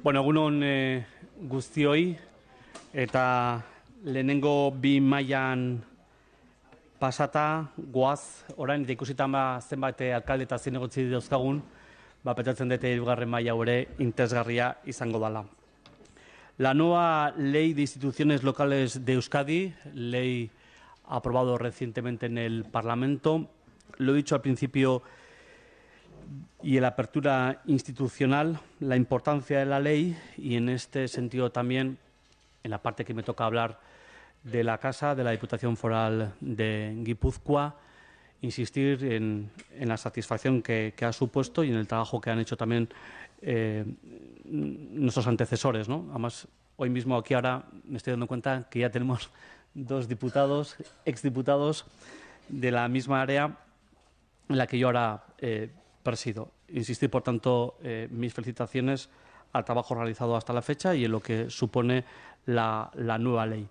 Bueno, egunon guztioi, eta lehenengo bi mailan pasata, goaz, orain, eta ikusitan zenbait alkalde eta zinegotzi dauzkagun, petatzen dute hirugarren maila ere interesgarria izango dela. La nueva Ley de Instituciones Locales de Euskadi, ley aprobado recientemente en el Parlamento, lo he dicho al principio y en la apertura institucional, la importancia de la ley y en este sentido también, en la parte que me toca hablar de la Casa, de la Diputación Foral de Guipúzcoa, insistir en la satisfacción que ha supuesto y en el trabajo que han hecho también nuestros antecesores, ¿no? Además, hoy mismo aquí ahora me estoy dando cuenta que ya tenemos dos diputados, exdiputados de la misma área en la que yo ahora presido. Insistir, por tanto, mis felicitaciones al trabajo realizado hasta la fecha y en lo que supone la nueva ley.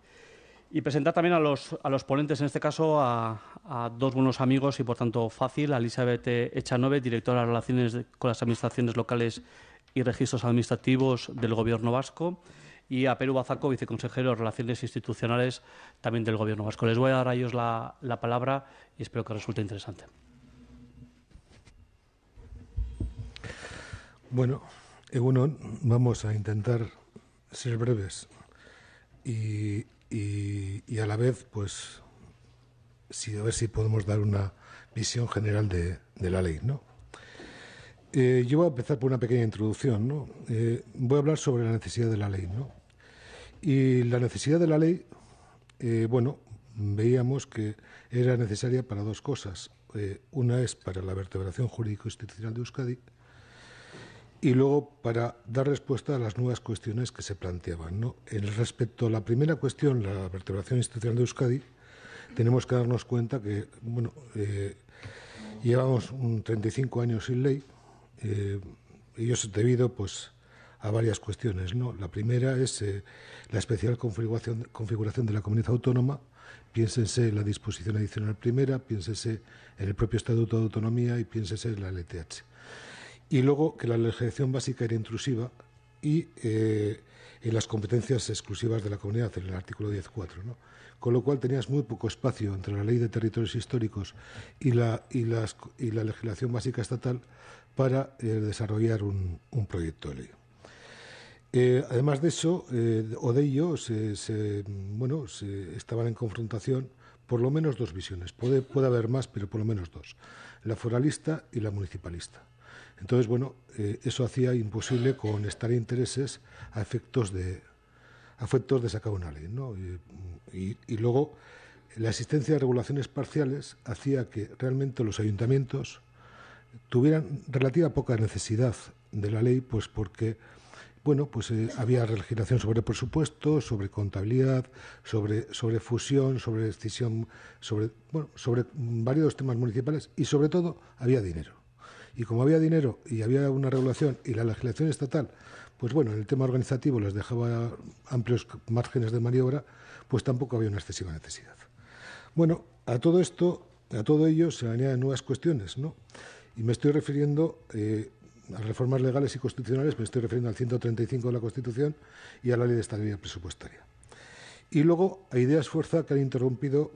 Y presentar también a los ponentes, en este caso, a dos buenos amigos y, por tanto, fácil, a Elizabeth Echanove, directora de Relaciones con las Administraciones Locales y Registros Administrativos del Gobierno Vasco, y a Peru Bazaco, viceconsejero de Relaciones Institucionales también del Gobierno Vasco. Les voy a dar a ellos la palabra y espero que resulte interesante. Bueno, egunon, vamos a intentar ser breves y a la vez, pues, a ver si podemos dar una visión general de la ley, ¿no? Yo voy a empezar por una pequeña introducción, ¿no? Voy a hablar sobre la necesidad de la ley, ¿no? Y la necesidad de la ley, bueno, veíamos que era necesaria para dos cosas. Una es para la vertebración jurídico-institucional de Euskadi y luego para dar respuesta a las nuevas cuestiones que se planteaban, ¿no? Respecto a la primera cuestión, la vertebración institucional de Euskadi, tenemos que darnos cuenta que, bueno, llevamos 35 años sin ley, y eso es debido, pues, a varias cuestiones, ¿no? La primera es la especial configuración de la comunidad autónoma. Piénsense en la disposición adicional primera, piénsense en el propio Estatuto de Autonomía y piénsense en la LTH. Y luego que la legislación básica era intrusiva y en las competencias exclusivas de la comunidad, en el artículo 10.4, ¿no? Con lo cual tenías muy poco espacio entre la Ley de Territorios Históricos y la legislación básica estatal para desarrollar un proyecto de ley. Además de eso, o de ello, estaban en confrontación por lo menos dos visiones. Puede haber más, pero por lo menos dos. La foralista y la municipalista. Entonces, bueno, eso hacía imposible conectar intereses a efectos de sacar una ley, ¿no? Y luego, la existencia de regulaciones parciales hacía que realmente los ayuntamientos tuvieran relativa poca necesidad de la ley, pues porque, bueno, pues había legislación sobre presupuesto, sobre contabilidad, sobre fusión, sobre decisión, sobre varios temas municipales y, sobre todo, había dinero. Y como había dinero y había una regulación y la legislación estatal, pues bueno, en el tema organizativo les dejaba amplios márgenes de maniobra, pues tampoco había una excesiva necesidad. Bueno, a todo ello se añaden nuevas cuestiones, ¿no? Y me estoy refiriendo a reformas legales y constitucionales, me estoy refiriendo al 135 de la Constitución y a la Ley de Estabilidad Presupuestaria. Y luego a ideas fuerza que han irrumpido,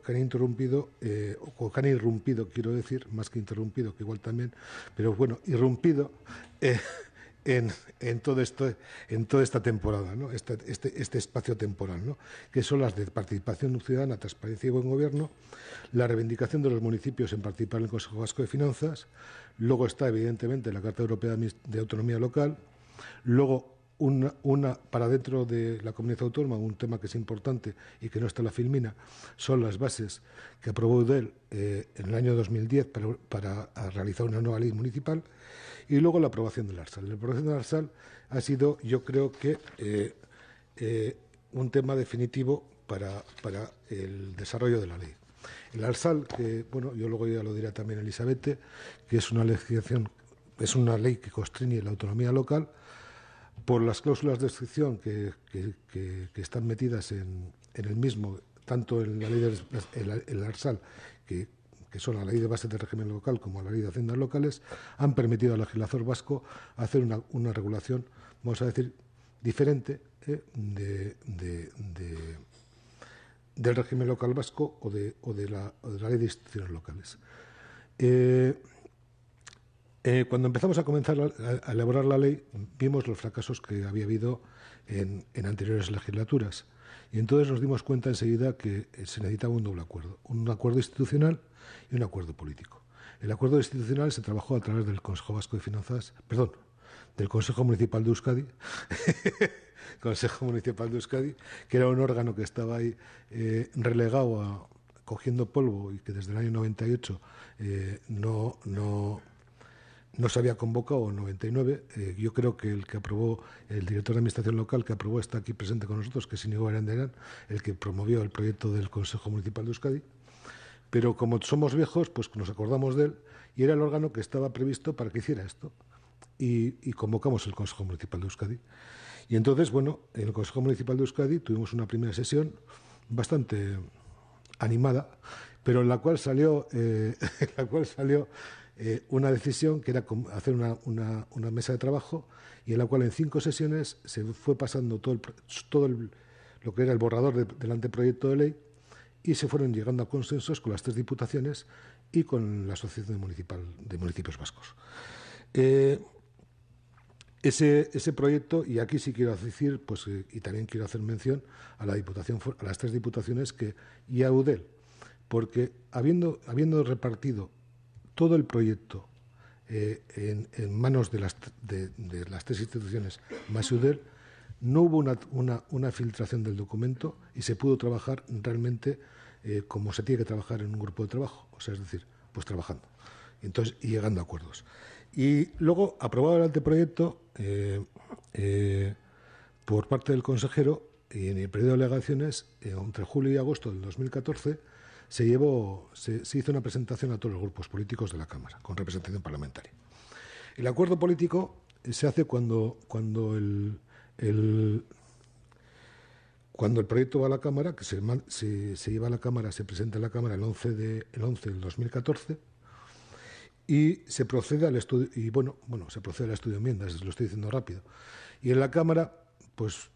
quiero decir, más que interrumpido, que igual también, pero bueno, irrumpido en toda esta temporada, ¿no? Este espacio temporal, ¿no? Que son las de participación ciudadana, transparencia y buen gobierno, la reivindicación de los municipios en participar en el Consejo Vasco de Finanzas, luego está evidentemente la Carta Europea de Autonomía Local, luego una para dentro de la comunidad autónoma, un tema que es importante y que no está en la filmina, son las bases que aprobó Eudel en el año 2010 para realizar una nueva ley municipal, y luego la aprobación del ARSAL. La aprobación del ARSAL ha sido, yo creo que, un tema definitivo para el desarrollo de la ley. El ARSAL, que, bueno, yo luego ya lo diré también Elizabeth, que es una legislación, es una ley que constriñe la autonomía local, por las cláusulas de excepción que están metidas en el mismo, tanto en la ley del ARSAL, que son la ley de bases de régimen local como la ley de haciendas locales, han permitido al legislador vasco hacer una regulación, vamos a decir, diferente del régimen local vasco o de la ley de instituciones locales. Cuando empezamos a comenzar a elaborar la ley, vimos los fracasos que había habido en anteriores legislaturas. Y entonces nos dimos cuenta enseguida que se necesitaba un doble acuerdo, un acuerdo institucional y un acuerdo político. El acuerdo institucional se trabajó a través del Consejo Vasco de Finanzas, perdón, del Consejo Municipal de Euskadi, Consejo Municipal de Euskadi, que era un órgano que estaba ahí relegado cogiendo polvo y que desde el año 98 no se había convocado en 99. Yo creo que el que aprobó, el director de Administración Local que aprobó, está aquí presente con nosotros, que es Íñigo Aranderán, el que promovió el proyecto del Consejo Municipal de Euskadi. Pero como somos viejos, pues nos acordamos de él y era el órgano que estaba previsto para que hiciera esto. Y convocamos el Consejo Municipal de Euskadi. Y entonces, bueno, en el Consejo Municipal de Euskadi tuvimos una primera sesión bastante animada, pero en la cual salió una decisión que era hacer una mesa de trabajo y en la cual en 5 sesiones se fue pasando todo lo que era el borrador del anteproyecto de ley y se fueron llegando a consensos con las 3 diputaciones y con la Asociación Municipal de Municipios Vascos. Ese proyecto, y aquí sí quiero decir, pues, y también quiero hacer mención a las 3 diputaciones y a Eudel, porque habiendo repartido todo el proyecto en manos de las 3 instituciones más Eudel, no hubo una filtración del documento y se pudo trabajar realmente como se tiene que trabajar en un grupo de trabajo, o sea, es decir, pues trabajando y llegando a acuerdos. Y luego, aprobado el anteproyecto por parte del consejero, y en el periodo de alegaciones, entre julio y agosto del 2014, se hizo una presentación a todos los grupos políticos de la Cámara, con representación parlamentaria. El acuerdo político se hace cuando el proyecto va a la Cámara, que se lleva a la Cámara, se presenta en la Cámara el 11 del 2014, y se procede al estudio, se procede al estudio de enmiendas, lo estoy diciendo rápido. Y en la Cámara, pues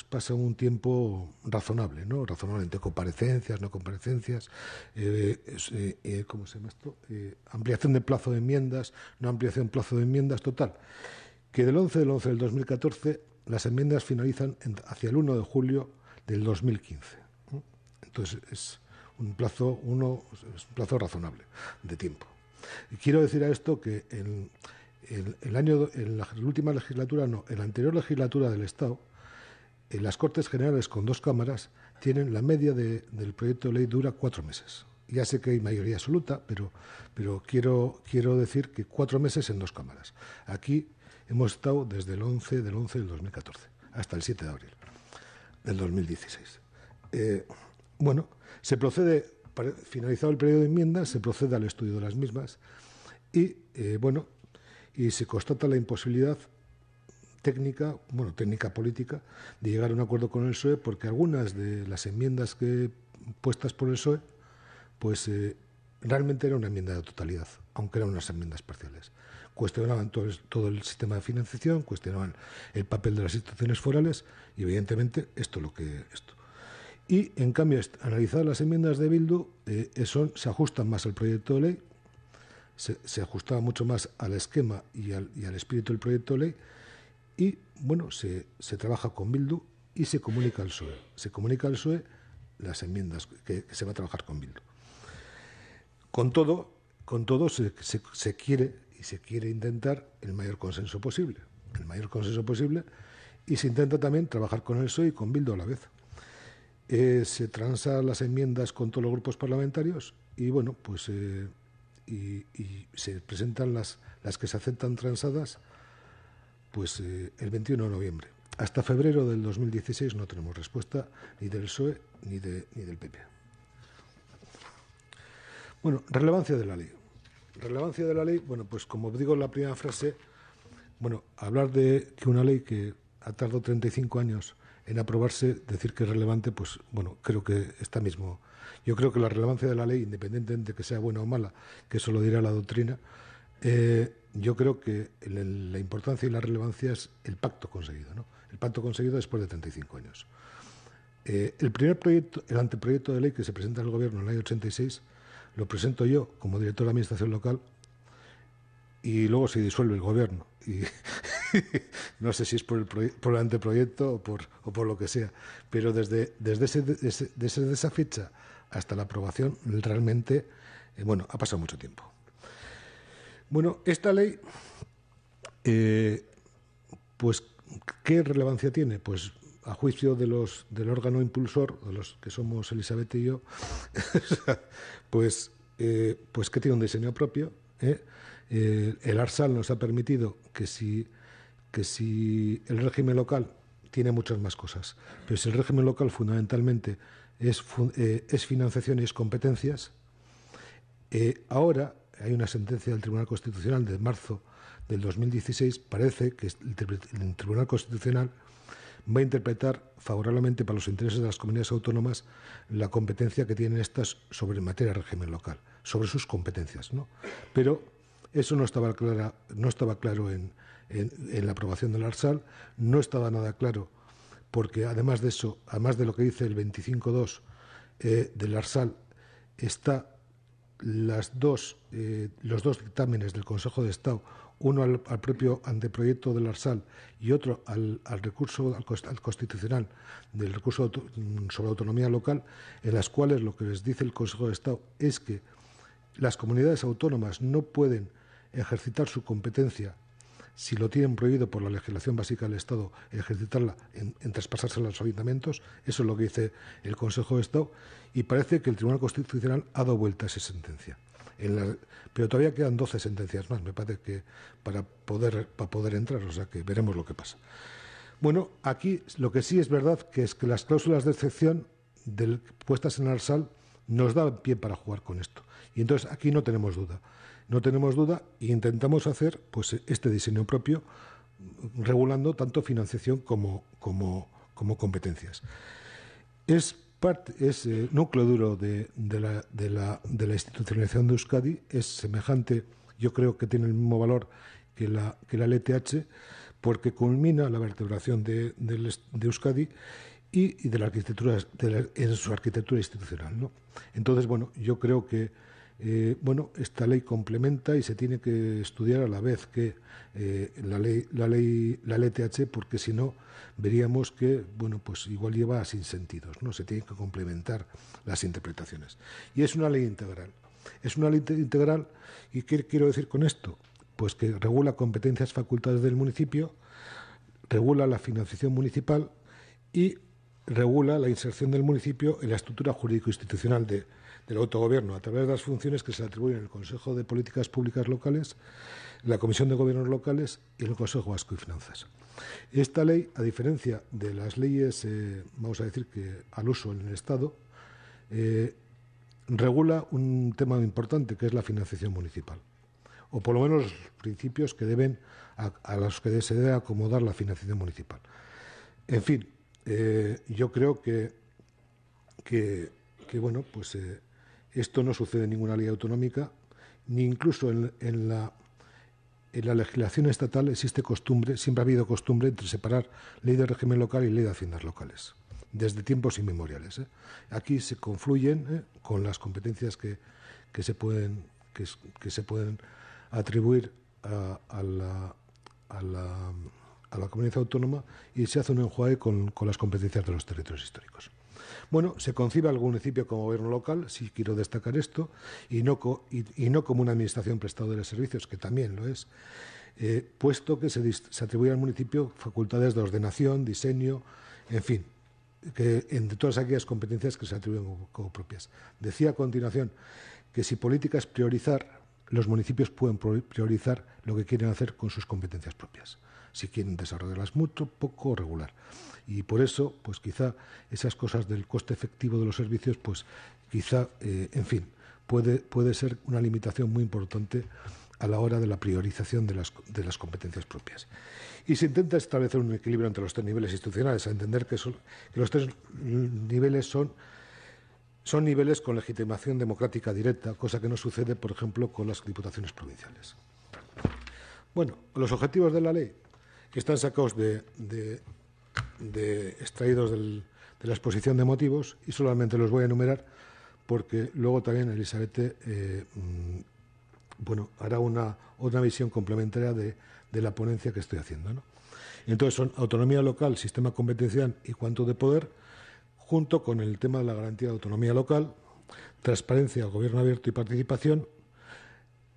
pasa un tiempo razonable, ¿no? Razonable entre comparecencias, no comparecencias, ¿cómo se llama esto? Ampliación de plazo de enmiendas, no ampliación de plazo de enmiendas, total. Que del 11 del 2014 las enmiendas finalizan hacia el 1 de julio del 2015. Entonces es un plazo razonable de tiempo. Y quiero decir a esto que en la última legislatura, en la anterior legislatura del Estado, en las Cortes Generales con 2 cámaras tienen la media del proyecto de ley dura 4 meses. Ya sé que hay mayoría absoluta, pero quiero decir que 4 meses en 2 cámaras. Aquí hemos estado desde el 11 del 2014 hasta el 7 de abril del 2016. Se procede, finalizado el periodo de enmiendas, se procede al estudio de las mismas y se constata la imposibilidad técnica política de llegar a un acuerdo con el PSOE, porque algunas de las enmiendas puestas por el PSOE pues realmente era una enmienda de totalidad, aunque eran unas enmiendas parciales. Cuestionaban todo el sistema de financiación, cuestionaban el papel de las instituciones forales y evidentemente esto. Y en cambio, analizadas las enmiendas de Bildu, se ajustan más al proyecto de ley, se ajustaba mucho más al esquema y al espíritu del proyecto de ley, y se trabaja con Bildu y se comunica al PSOE. Se comunica al PSOE las enmiendas que se va a trabajar con Bildu. Con todo se quiere intentar el mayor consenso posible, y se intenta también trabajar con el PSOE y con Bildu a la vez. Se transan las enmiendas con todos los grupos parlamentarios y se presentan las que se aceptan transadas el 21 de noviembre. Hasta febrero del 2016 no tenemos respuesta ni del PSOE ni del PP. Relevancia de la ley. Relevancia de la ley, pues como digo en la primera frase, hablar de que una ley que ha tardado 35 años en aprobarse, decir que es relevante, creo que está mismo. Yo creo que la relevancia de la ley, independientemente de que sea buena o mala, que eso lo dirá la doctrina, yo creo que la importancia y la relevancia es el pacto conseguido, ¿no? el pacto conseguido después de 35 años. El primer proyecto, el anteproyecto de ley que se presenta al Gobierno en el año 86, lo presento yo como director de Administración Local y luego se disuelve el Gobierno. Y no sé si es por el anteproyecto o por lo que sea, pero desde esa fecha hasta la aprobación realmente, ha pasado mucho tiempo. Bueno, esta ley, pues, ¿qué relevancia tiene? Pues, a juicio del órgano impulsor, de los que somos Elizabeth y yo, pues que tiene un diseño propio. El ARSAL nos ha permitido que si el régimen local tiene muchas más cosas, pero si el régimen local fundamentalmente es financiación y es competencias, ahora hay una sentencia del Tribunal Constitucional de marzo del 2016, parece que el Tribunal Constitucional va a interpretar favorablemente para los intereses de las comunidades autónomas la competencia que tienen estas sobre materia de régimen local, sobre sus competencias, ¿no? Pero eso no estaba claro en la aprobación del ARSAL, no estaba nada claro porque además de eso, además de lo que dice el 25.2 del ARSAL, está los dos dictámenes del Consejo de Estado, uno al propio anteproyecto del ARSAL y otro al recurso al constitucional del recurso sobre autonomía local, en las cuales lo que les dice el Consejo de Estado es que las comunidades autónomas no pueden ejercitar su competencia si lo tienen prohibido por la legislación básica del Estado, ejercitarla en traspasársela a los ayuntamientos. Eso es lo que dice el Consejo de Estado, y parece que el Tribunal Constitucional ha dado vuelta a esa sentencia. Pero todavía quedan 12 sentencias más, me parece, que para poder entrar, o sea que veremos lo que pasa. Bueno, aquí lo que sí es verdad que es que las cláusulas de excepción puestas en el ARSAL nos dan pie para jugar con esto. Y entonces aquí no tenemos duda. No tenemos duda e intentamos hacer pues este diseño propio, regulando tanto financiación como competencias. Es núcleo duro de la institucionalización de Euskadi, es semejante, yo creo que tiene el mismo valor que la LTH, porque culmina la vertebración de Euskadi y de la arquitectura, en su arquitectura institucional, ¿no? Entonces, yo creo que esta ley complementa y se tiene que estudiar a la vez que la LTH, porque si no veríamos que pues igual lleva sin sentidos, ¿no? Se tienen que complementar las interpretaciones. Y es una ley integral. Es una ley integral, y ¿qué quiero decir con esto? Pues que regula competencias, facultades del municipio, regula la financiación municipal y regula la inserción del municipio en la estructura jurídico-institucional del autogobierno a través de las funciones que se le atribuyen el Consejo de Políticas Públicas Locales, la Comisión de Gobiernos Locales y el Consejo Vasco de Finanzas. Esta ley, a diferencia de las leyes, vamos a decir que al uso en el Estado, regula un tema importante que es la financiación municipal, o por lo menos los principios que a los que se debe acomodar la financiación municipal. En fin, yo creo que esto no sucede en ninguna ley autonómica, ni incluso en la legislación estatal existe costumbre, siempre ha habido costumbre entre separar ley de régimen local y ley de haciendas locales, desde tiempos inmemoriales. Aquí se confluyen con las competencias que se pueden atribuir a la comunidad autónoma, y se hace un enjuague con las competencias de los territorios históricos. Se concibe al municipio como gobierno local, sí quiero destacar esto, y no como una administración prestadora de servicios, que también lo es, puesto que se atribuye al municipio facultades de ordenación, diseño, en fin, que entre todas aquellas competencias que se atribuyen como propias. Decía a continuación que si política es priorizar, los municipios pueden priorizar lo que quieren hacer con sus competencias propias, si quieren desarrollarlas mucho, poco o regular. Y por eso, pues quizá esas cosas del coste efectivo de los servicios, pues quizá, en fin, puede ser una limitación muy importante a la hora de la priorización de las competencias propias. Y se intenta establecer un equilibrio entre los tres niveles institucionales, a entender que los tres niveles son niveles con legitimación democrática directa, cosa que no sucede, por ejemplo, con las diputaciones provinciales. Los objetivos de la ley que están sacados de extraídos de la exposición de motivos, y solamente los voy a enumerar porque luego también Elisabeth hará otra visión complementaria de la ponencia que estoy haciendo, ¿no? Entonces son autonomía local, sistema competencial y cuánto de poder, junto con el tema de la garantía de autonomía local, transparencia, gobierno abierto y participación,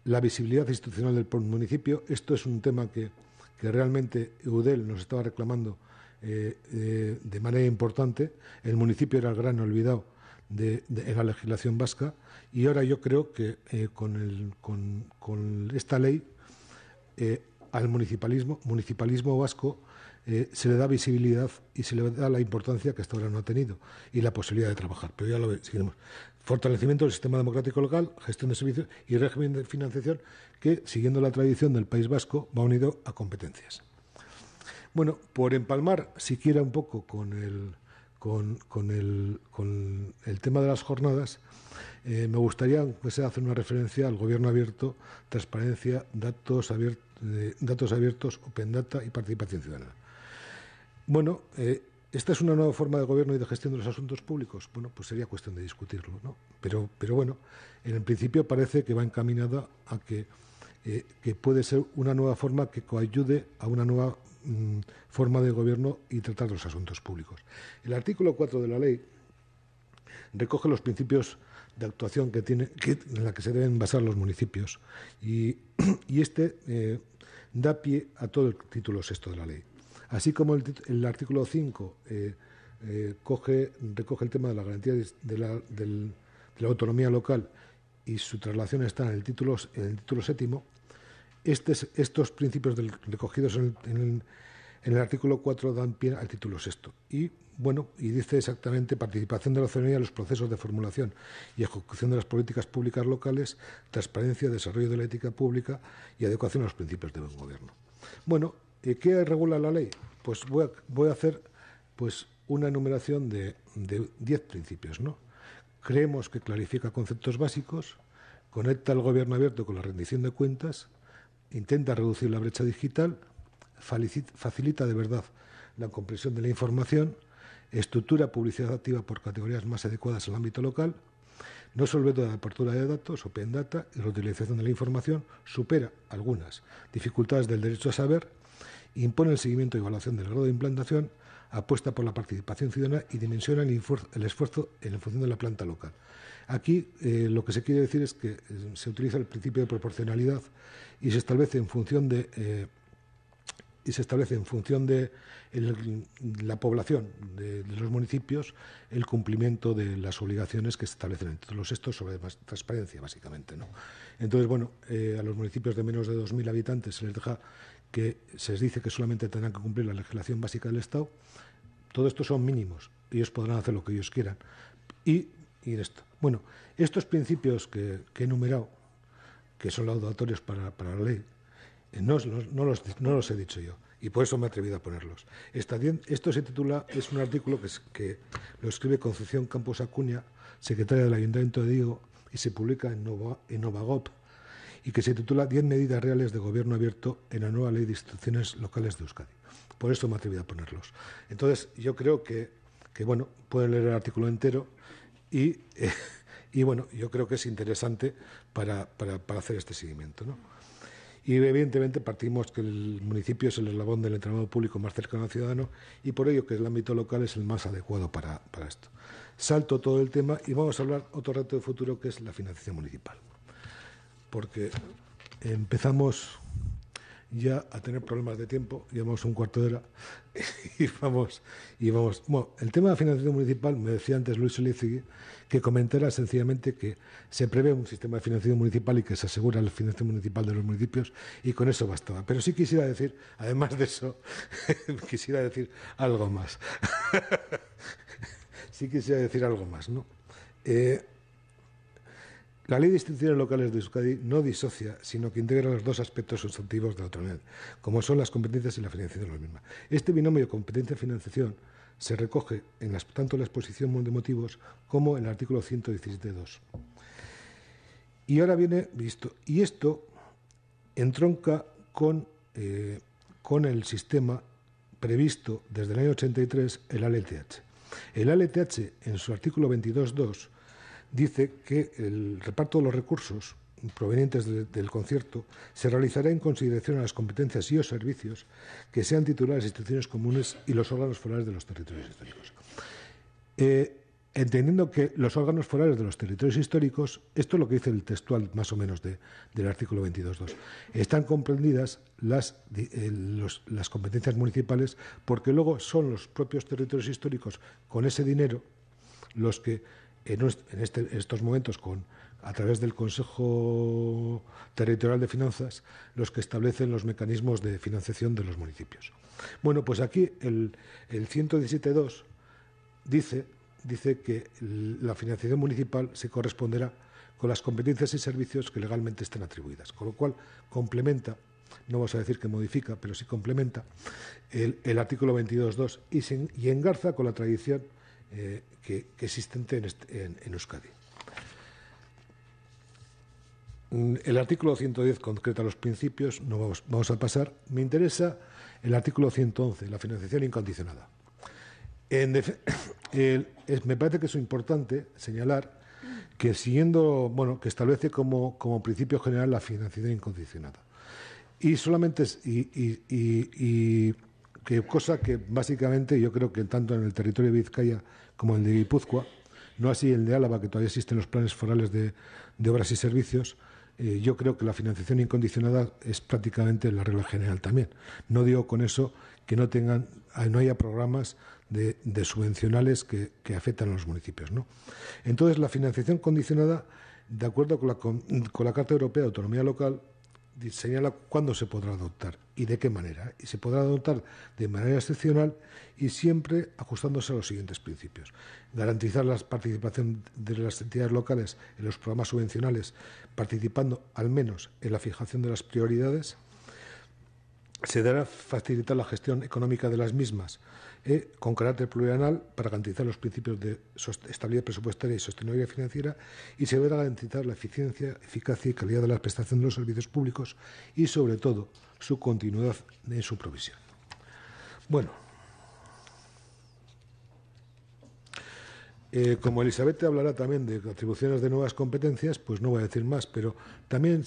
la visibilidad institucional del municipio. Esto es un tema que realmente Eudel nos estaba reclamando de manera importante. El municipio era el gran olvidado en la legislación vasca, y ahora yo creo que con esta ley al municipalismo vasco se le da visibilidad y se le da la importancia que hasta ahora no ha tenido, y la posibilidad de trabajar. Pero ya lo seguiremos. Fortalecimiento del sistema democrático local, gestión de servicios y régimen de financiación que, siguiendo la tradición del País Vasco, va unido a competencias. Bueno, por empalmar siquiera un poco con el tema de las jornadas, me gustaría hacer una referencia al gobierno abierto, transparencia, datos abiertos, open data y participación ciudadana. Bueno, ¿esta es una nueva forma de gobierno y de gestión de los asuntos públicos? Bueno, pues sería cuestión de discutirlo, ¿no? Pero bueno, en el principio parece que va encaminada a que puede ser una nueva forma que coayude a una nueva forma de gobierno y tratar los asuntos públicos. El artículo 4 de la ley recoge los principios de actuación en la que se deben basar los municipios, y da pie a todo el título sexto de la ley. Así como el artículo 5 recoge el tema de la garantía de la autonomía local, y su traslación está en el título séptimo, estos principios recogidos en el artículo 4 dan pie al título sexto. Y dice exactamente: participación de la ciudadanía en los procesos de formulación y ejecución de las políticas públicas locales, transparencia, desarrollo de la ética pública y adecuación a los principios de buen gobierno. Bueno, ¿qué regula la ley? Pues voy a hacer una enumeración de 10 principios, ¿no? Creemos que clarifica conceptos básicos, conecta el gobierno abierto con la rendición de cuentas, intenta reducir la brecha digital, facilita de verdad la comprensión de la información, estructura publicidad activa por categorías más adecuadas al ámbito local, no solventa la apertura de datos, open data y reutilización de la información, supera algunas dificultades del derecho a saber, impone el seguimiento y evaluación del grado de implantación, apuesta por la participación ciudadana y dimensiona el esfuerzo en función de la planta local. Aquí lo que se quiere decir es que se utiliza el principio de proporcionalidad y se establece en función de la población de los municipios el cumplimiento de las obligaciones que se establecen en el título sexto sobre transparencia, básicamente, ¿no? Entonces, a los municipios de menos de 2.000 habitantes se les dice que solamente tendrán que cumplir la legislación básica del Estado. Todo esto son mínimos, ellos podrán hacer lo que ellos quieran. Y esto. Bueno, estos principios que he enumerado, que son laudatorios para la ley, no los he dicho yo, y por eso me he atrevido a ponerlos. Esto se titula, es un artículo que lo escribe Concepción Campos Acuña, secretaria del Ayuntamiento de Vigo, y se publica en Novagop, y que se titula 10 medidas reales de gobierno abierto en la nueva ley de instituciones locales de Euskadi. Por eso me he atrevido a ponerlos. Entonces, yo creo que pueden leer el artículo entero y yo creo que es interesante para hacer este seguimiento, ¿no? Y evidentemente partimos que el municipio es el eslabón del entramado público más cercano al ciudadano, y por ello que el ámbito local es el más adecuado para esto. Salto todo el tema y vamos a hablar otro reto de futuro, que es la financiación municipal. Porque empezamos ya a tener problemas de tiempo, llevamos un cuarto de hora y vamos. Bueno, el tema de la financiación municipal, me decía antes Luis Elizegui, que comentara sencillamente que se prevé un sistema de financiación municipal y que se asegura la financiación municipal de los municipios, y con eso bastaba. Pero sí quisiera decir, además de eso, quisiera decir algo más. Sí quisiera decir algo más, ¿no? La Ley de Instituciones Locales de Euskadi no disocia, sino que integra los dos aspectos sustantivos de la autonomía, como son las competencias y la financiación de las mismas. Este binomio de competencia y financiación se recoge tanto en la exposición de motivos como en el artículo 117.2. Y ahora viene visto. Y esto entronca con el sistema previsto desde el año 83 el ALTH. El ALTH, en su artículo 22.2, dice que el reparto de los recursos provenientes del concierto se realizará en consideración a las competencias y o servicios que sean titulares de instituciones comunes y los órganos forales de los territorios históricos. Entendiendo que los órganos forales de los territorios históricos, esto es lo que dice el textual más o menos del artículo 22.2, están comprendidas las competencias municipales, porque luego son los propios territorios históricos con ese dinero los que en estos momentos a través del Consejo Territorial de Finanzas, los que establecen los mecanismos de financiación de los municipios. Bueno, pues aquí el 117.2 dice que la financiación municipal se corresponderá con las competencias y servicios que legalmente estén atribuidas, con lo cual complementa, no vamos a decir que modifica, pero sí complementa el artículo 22.2 y engarza con la tradición que existente en Euskadi. El artículo 110 concreta los principios, no vamos a pasar. Me interesa el artículo 111, la financiación incondicionada. Me parece que es importante señalar que que establece como principio general la financiación incondicionada. Y solamente cosa que básicamente yo creo que tanto en el territorio de Vizcaya como en el de Guipúzcoa, no así el de Álava, que todavía existen los planes forales de obras y servicios, yo creo que la financiación incondicionada es prácticamente la regla general también. No digo con eso que no haya programas de subvencionales que afectan a los municipios, ¿no? Entonces, la financiación condicionada, de acuerdo con la Carta Europea de Autonomía Local, señala cuándo se podrá adoptar y de qué manera. Y se podrá adoptar de manera excepcional y siempre ajustándose a los siguientes principios. Garantizar la participación de las entidades locales en los programas subvencionales, participando al menos en la fijación de las prioridades. Se deberá facilitar la gestión económica de las mismas con carácter plurianual para garantizar los principios de estabilidad presupuestaria y sostenibilidad financiera, y se deberá garantizar la eficiencia, eficacia y calidad de la prestación de los servicios públicos y, sobre todo, su continuidad en su provisión. Bueno, como Elizabeth hablará también de atribuciones de nuevas competencias, pues no voy a decir más, pero también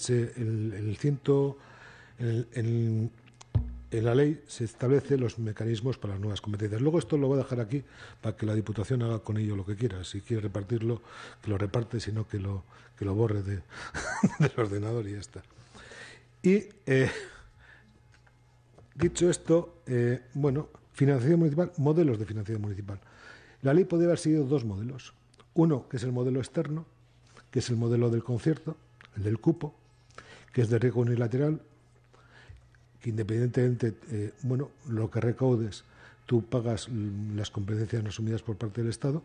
en la ley se establecen los mecanismos para las nuevas competencias. Luego esto lo voy a dejar aquí para que la Diputación haga con ello lo que quiera. Si quiere repartirlo, que lo reparte, si no, que lo borre del ordenador y ya está. Y dicho esto, financiación municipal, modelos de financiación municipal. La ley podría haber seguido dos modelos. Uno, que es el modelo externo, que es el modelo del concierto, el del cupo, que es de riesgo unilateral, que independientemente, lo que recaudes, tú pagas las competencias no asumidas por parte del Estado,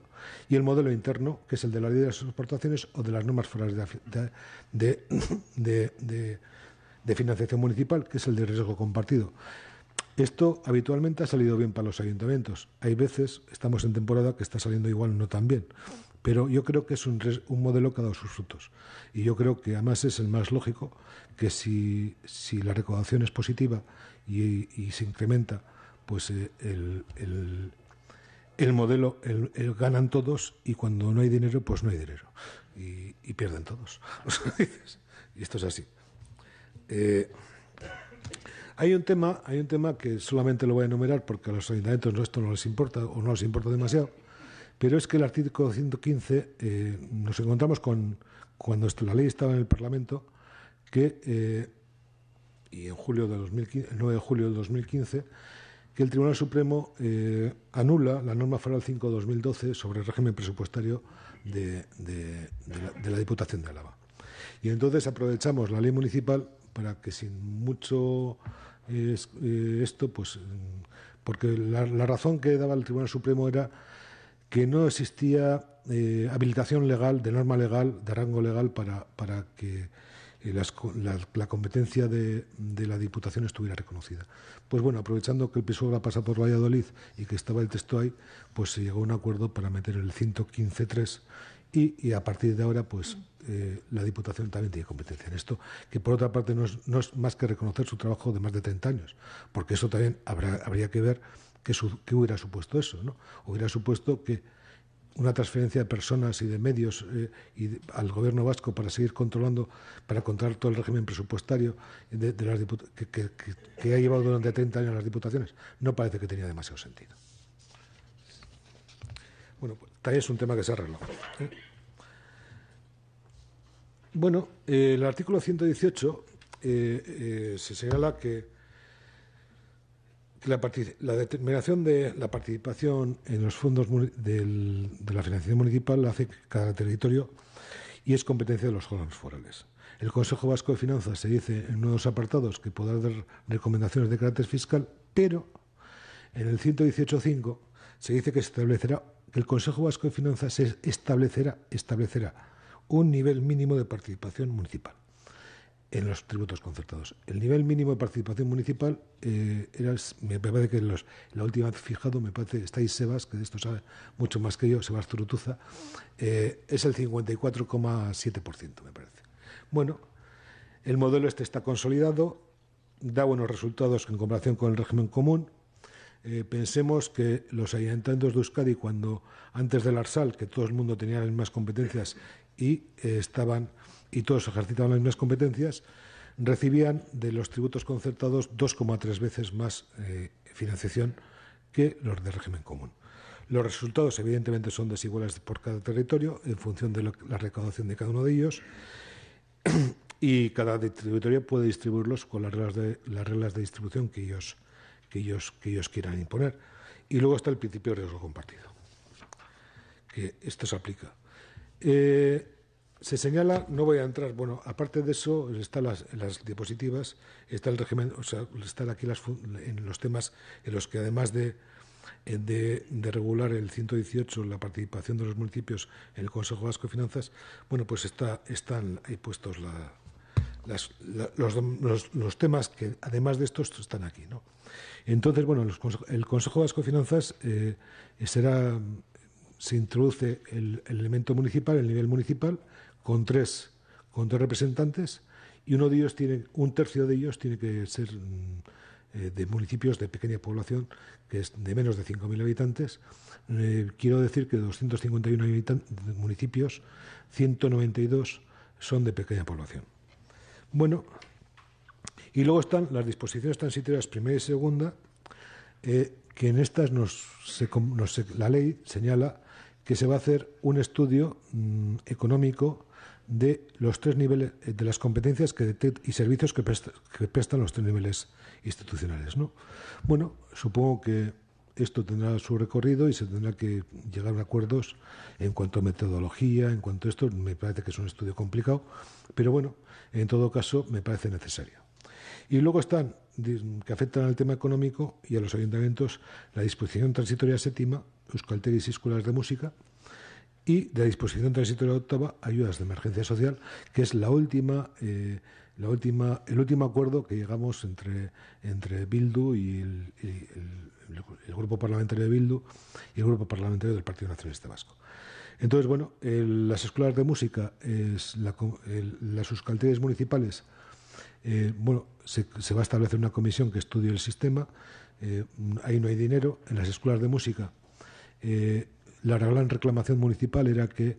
y el modelo interno, que es el de la ley de las exportaciones o de las normas forales de financiación municipal, que es el de riesgo compartido. Esto habitualmente ha salido bien para los ayuntamientos. Hay veces, estamos en temporada, que está saliendo igual no tan bien, pero yo creo que es un modelo que ha dado sus frutos. Y yo creo que además es el más lógico, que si la recaudación es positiva y se incrementa, pues el modelo ganan todos, y cuando no hay dinero, pues no hay dinero. Y pierden todos. Y esto es así. Hay un tema que solamente lo voy a enumerar porque a los ayuntamientos esto no les importa o no les importa demasiado, pero es que el artículo 115 nos encontramos cuando la ley estaba en el Parlamento, y en julio de 2015, el 9 de julio del 2015, que el Tribunal Supremo anula la norma foral 5/2012 sobre el régimen presupuestario de la Diputación de Álava. Y entonces aprovechamos la ley municipal para que sin mucho porque la razón que daba el Tribunal Supremo era que no existía habilitación legal, de norma legal, de rango legal, para que la competencia de la Diputación estuviera reconocida. Pues bueno, aprovechando que el PSOE pasa por Valladolid y que estaba el texto ahí, pues se llegó a un acuerdo para meter el 115.3 y a partir de ahora, pues la Diputación también tiene competencia en esto, que por otra parte no es más que reconocer su trabajo de más de 30 años, porque eso también habría que ver qué hubiera supuesto eso, ¿no? Hubiera supuesto que una transferencia de personas y de medios al Gobierno vasco para seguir controlando, para controlar todo el régimen presupuestario de las que ha llevado durante 30 años las diputaciones, no parece que tenía demasiado sentido. Bueno, pues, también es un tema que se arregló. Bueno, el artículo 118 se señala que la determinación de la participación en los fondos de la financiación municipal la hace cada territorio y es competencia de los órganos forales. El Consejo Vasco de Finanzas se dice en uno de los apartados que podrá dar recomendaciones de carácter fiscal, pero en el 118.5 se dice que el Consejo Vasco de Finanzas establecerá un nivel mínimo de participación municipal en los tributos concertados. El nivel mínimo de participación municipal me parece que la última vez fijado, me parece, estáis Sebas, que de esto sabe mucho más que yo, Sebas Zurutuza, es el 54,7%, me parece. Bueno, el modelo este está consolidado, da buenos resultados en comparación con el régimen común. Pensemos que los ayuntamientos de Euskadi, cuando antes del Arsal, que todo el mundo tenía las mismas competencias y todos ejercitaban las mismas competencias, recibían de los tributos concertados 2,3 veces más financiación que los de régimen común. Los resultados, evidentemente, son desiguales por cada territorio en función de la recaudación de cada uno de ellos, y cada territorio puede distribuirlos con las reglas de distribución que ellos quieran imponer. Y luego está el principio de riesgo compartido, que esto se aplica. Se señala, no voy a entrar, bueno, aparte de eso, están las diapositivas, está el régimen, o sea, están aquí en los temas en los que además de regular el 118, la participación de los municipios en el Consejo Vasco de Finanzas, bueno, pues están ahí puestos los temas que además de estos están aquí, ¿no? Entonces, bueno, el Consejo Vasco de Finanzas se introduce el elemento municipal, el nivel municipal, con tres representantes, y un tercio de ellos tiene que ser de municipios de pequeña población, que es de menos de 5.000 habitantes. Quiero decir que de 251 municipios, 192 son de pequeña población. Bueno, y luego están las disposiciones transitorias primera y segunda, que en estas la ley señala que se va a hacer un estudio económico de los tres niveles, de las competencias y servicios que prestan los tres niveles institucionales, ¿no? Bueno, supongo que esto tendrá su recorrido y se tendrá que llegar a acuerdos en cuanto a metodología, en cuanto a esto. Me parece que es un estudio complicado, pero bueno, en todo caso me parece necesario. Y luego están, que afectan al tema económico y a los ayuntamientos, la disposición transitoria séptima, euskaltegis y escuelas de música, y de la disposición transitoria octava, ayudas de emergencia social, que es el último acuerdo que llegamos entre Bildu y el grupo parlamentario de Bildu y el grupo parlamentario del Partido Nacionalista Vasco. Entonces, bueno, las escuelas de música, las euskaltegis municipales, se va a establecer una comisión que estudie el sistema. Ahí no hay dinero. En las escuelas de música, la gran reclamación municipal era que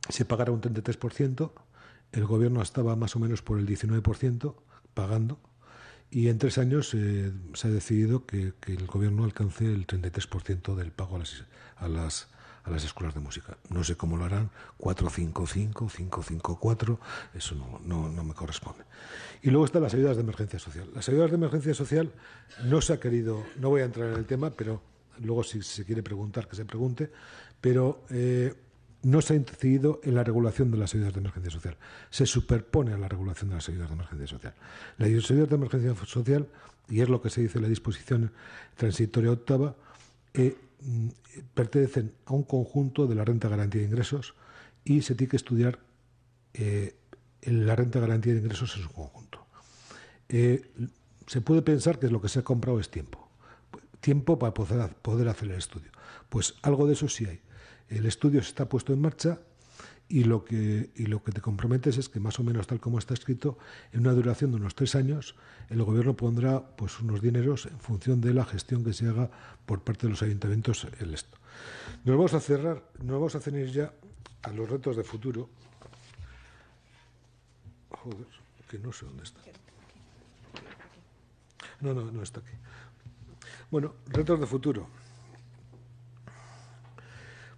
se pagara un 33%, el gobierno estaba más o menos por el 19% pagando, y en 3 años se ha decidido que el gobierno alcance el 33% del pago a las escuelas de música. No sé cómo lo harán, 455, 554, eso no me corresponde. Y luego están las ayudas de emergencia social. Las ayudas de emergencia social no se ha querido, no voy a entrar en el tema, pero luego si se quiere preguntar, que se pregunte, pero no se ha incidido en la regulación de las ayudas de emergencia social. Se superpone a la regulación de las ayudas de emergencia social. Las ayudas de emergencia social, y es lo que se dice en la disposición transitoria octava, pertenecen a un conjunto de la renta de garantía de ingresos, y se tiene que estudiar la renta de garantía de ingresos en su conjunto. Se puede pensar que lo que se ha comprado es tiempo para poder hacer el estudio. Pues algo de eso sí hay. El estudio se está puesto en marcha y lo que te comprometes es que más o menos tal como está escrito, en una duración de unos 3 años, el Gobierno pondrá pues unos dineros en función de la gestión que se haga por parte de los ayuntamientos en esto. Nos vamos a ceñir ya a los retos de futuro. Joder, que no sé dónde está. No está aquí. Bueno, retos de futuro.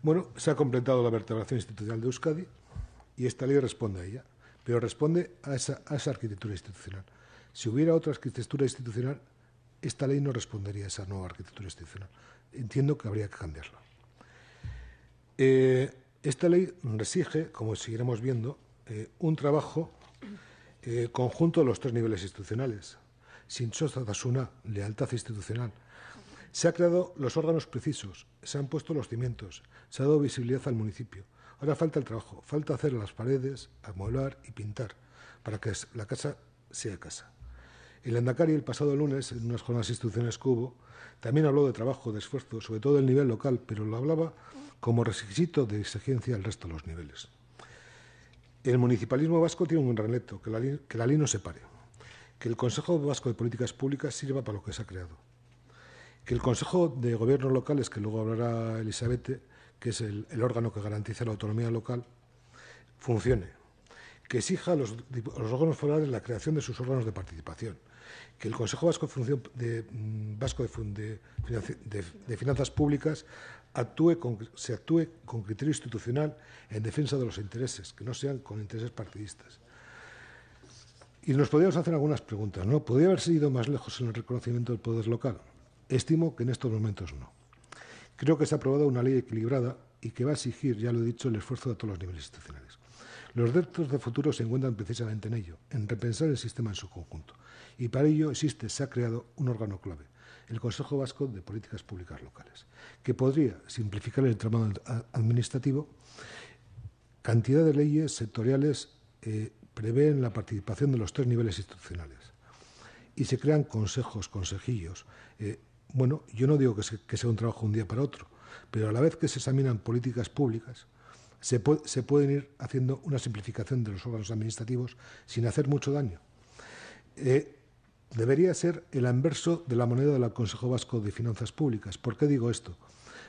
Bueno, se ha completado la vertebración institucional de Euskadi y esta ley responde a ella, pero responde a esa arquitectura institucional. Si hubiera otra arquitectura institucional, esta ley no respondería a esa nueva arquitectura institucional. Entiendo que habría que cambiarla. Esta ley exige, como seguiremos viendo, un trabajo conjunto de los 3 niveles institucionales. Zintzotasuna, lealtad institucional. Se han creado los órganos precisos, se han puesto los cimientos, se ha dado visibilidad al municipio. Ahora falta el trabajo, falta hacer las paredes, amueblar y pintar para que la casa sea casa. El Lehendakari el pasado lunes, en unas jornadas institucionales que hubo, también habló de trabajo, de esfuerzo, sobre todo del nivel local, pero lo hablaba como requisito de exigencia al resto de los niveles. El municipalismo vasco tiene un gran reto, que la ley no se pare, que el Consejo Vasco de Políticas Públicas sirva para lo que se ha creado, que el Consejo de Gobiernos Locales, que luego hablará Elisabeth, que es el órgano que garantiza la autonomía local, funcione, que exija a los órganos forales la creación de sus órganos de participación, que el Consejo Vasco de Finanzas Públicas se actúe con criterio institucional en defensa de los intereses, que no sean con intereses partidistas. Y nos podríamos hacer algunas preguntas, ¿no? ¿Podría haberse ido más lejos en el reconocimiento del poder local? Estimo que en estos momentos no. Creo que se ha aprobado una ley equilibrada y que va a exigir, ya lo he dicho, el esfuerzo de todos los niveles institucionales. Los retos de futuro se encuentran precisamente en ello, en repensar el sistema en su conjunto. Y para ello se ha creado un órgano clave, el Consejo Vasco de Políticas Públicas Locales, que podría simplificar el entramado administrativo. Cantidad de leyes sectoriales prevén la participación de los 3 niveles institucionales y se crean consejos, consejillos. Bueno, yo no digo que sea un trabajo de un día para otro, pero a la vez que se examinan políticas públicas, se pueden ir haciendo una simplificación de los órganos administrativos sin hacer mucho daño. Debería ser el anverso de la moneda del Consejo Vasco de Finanzas Públicas. ¿Por qué digo esto?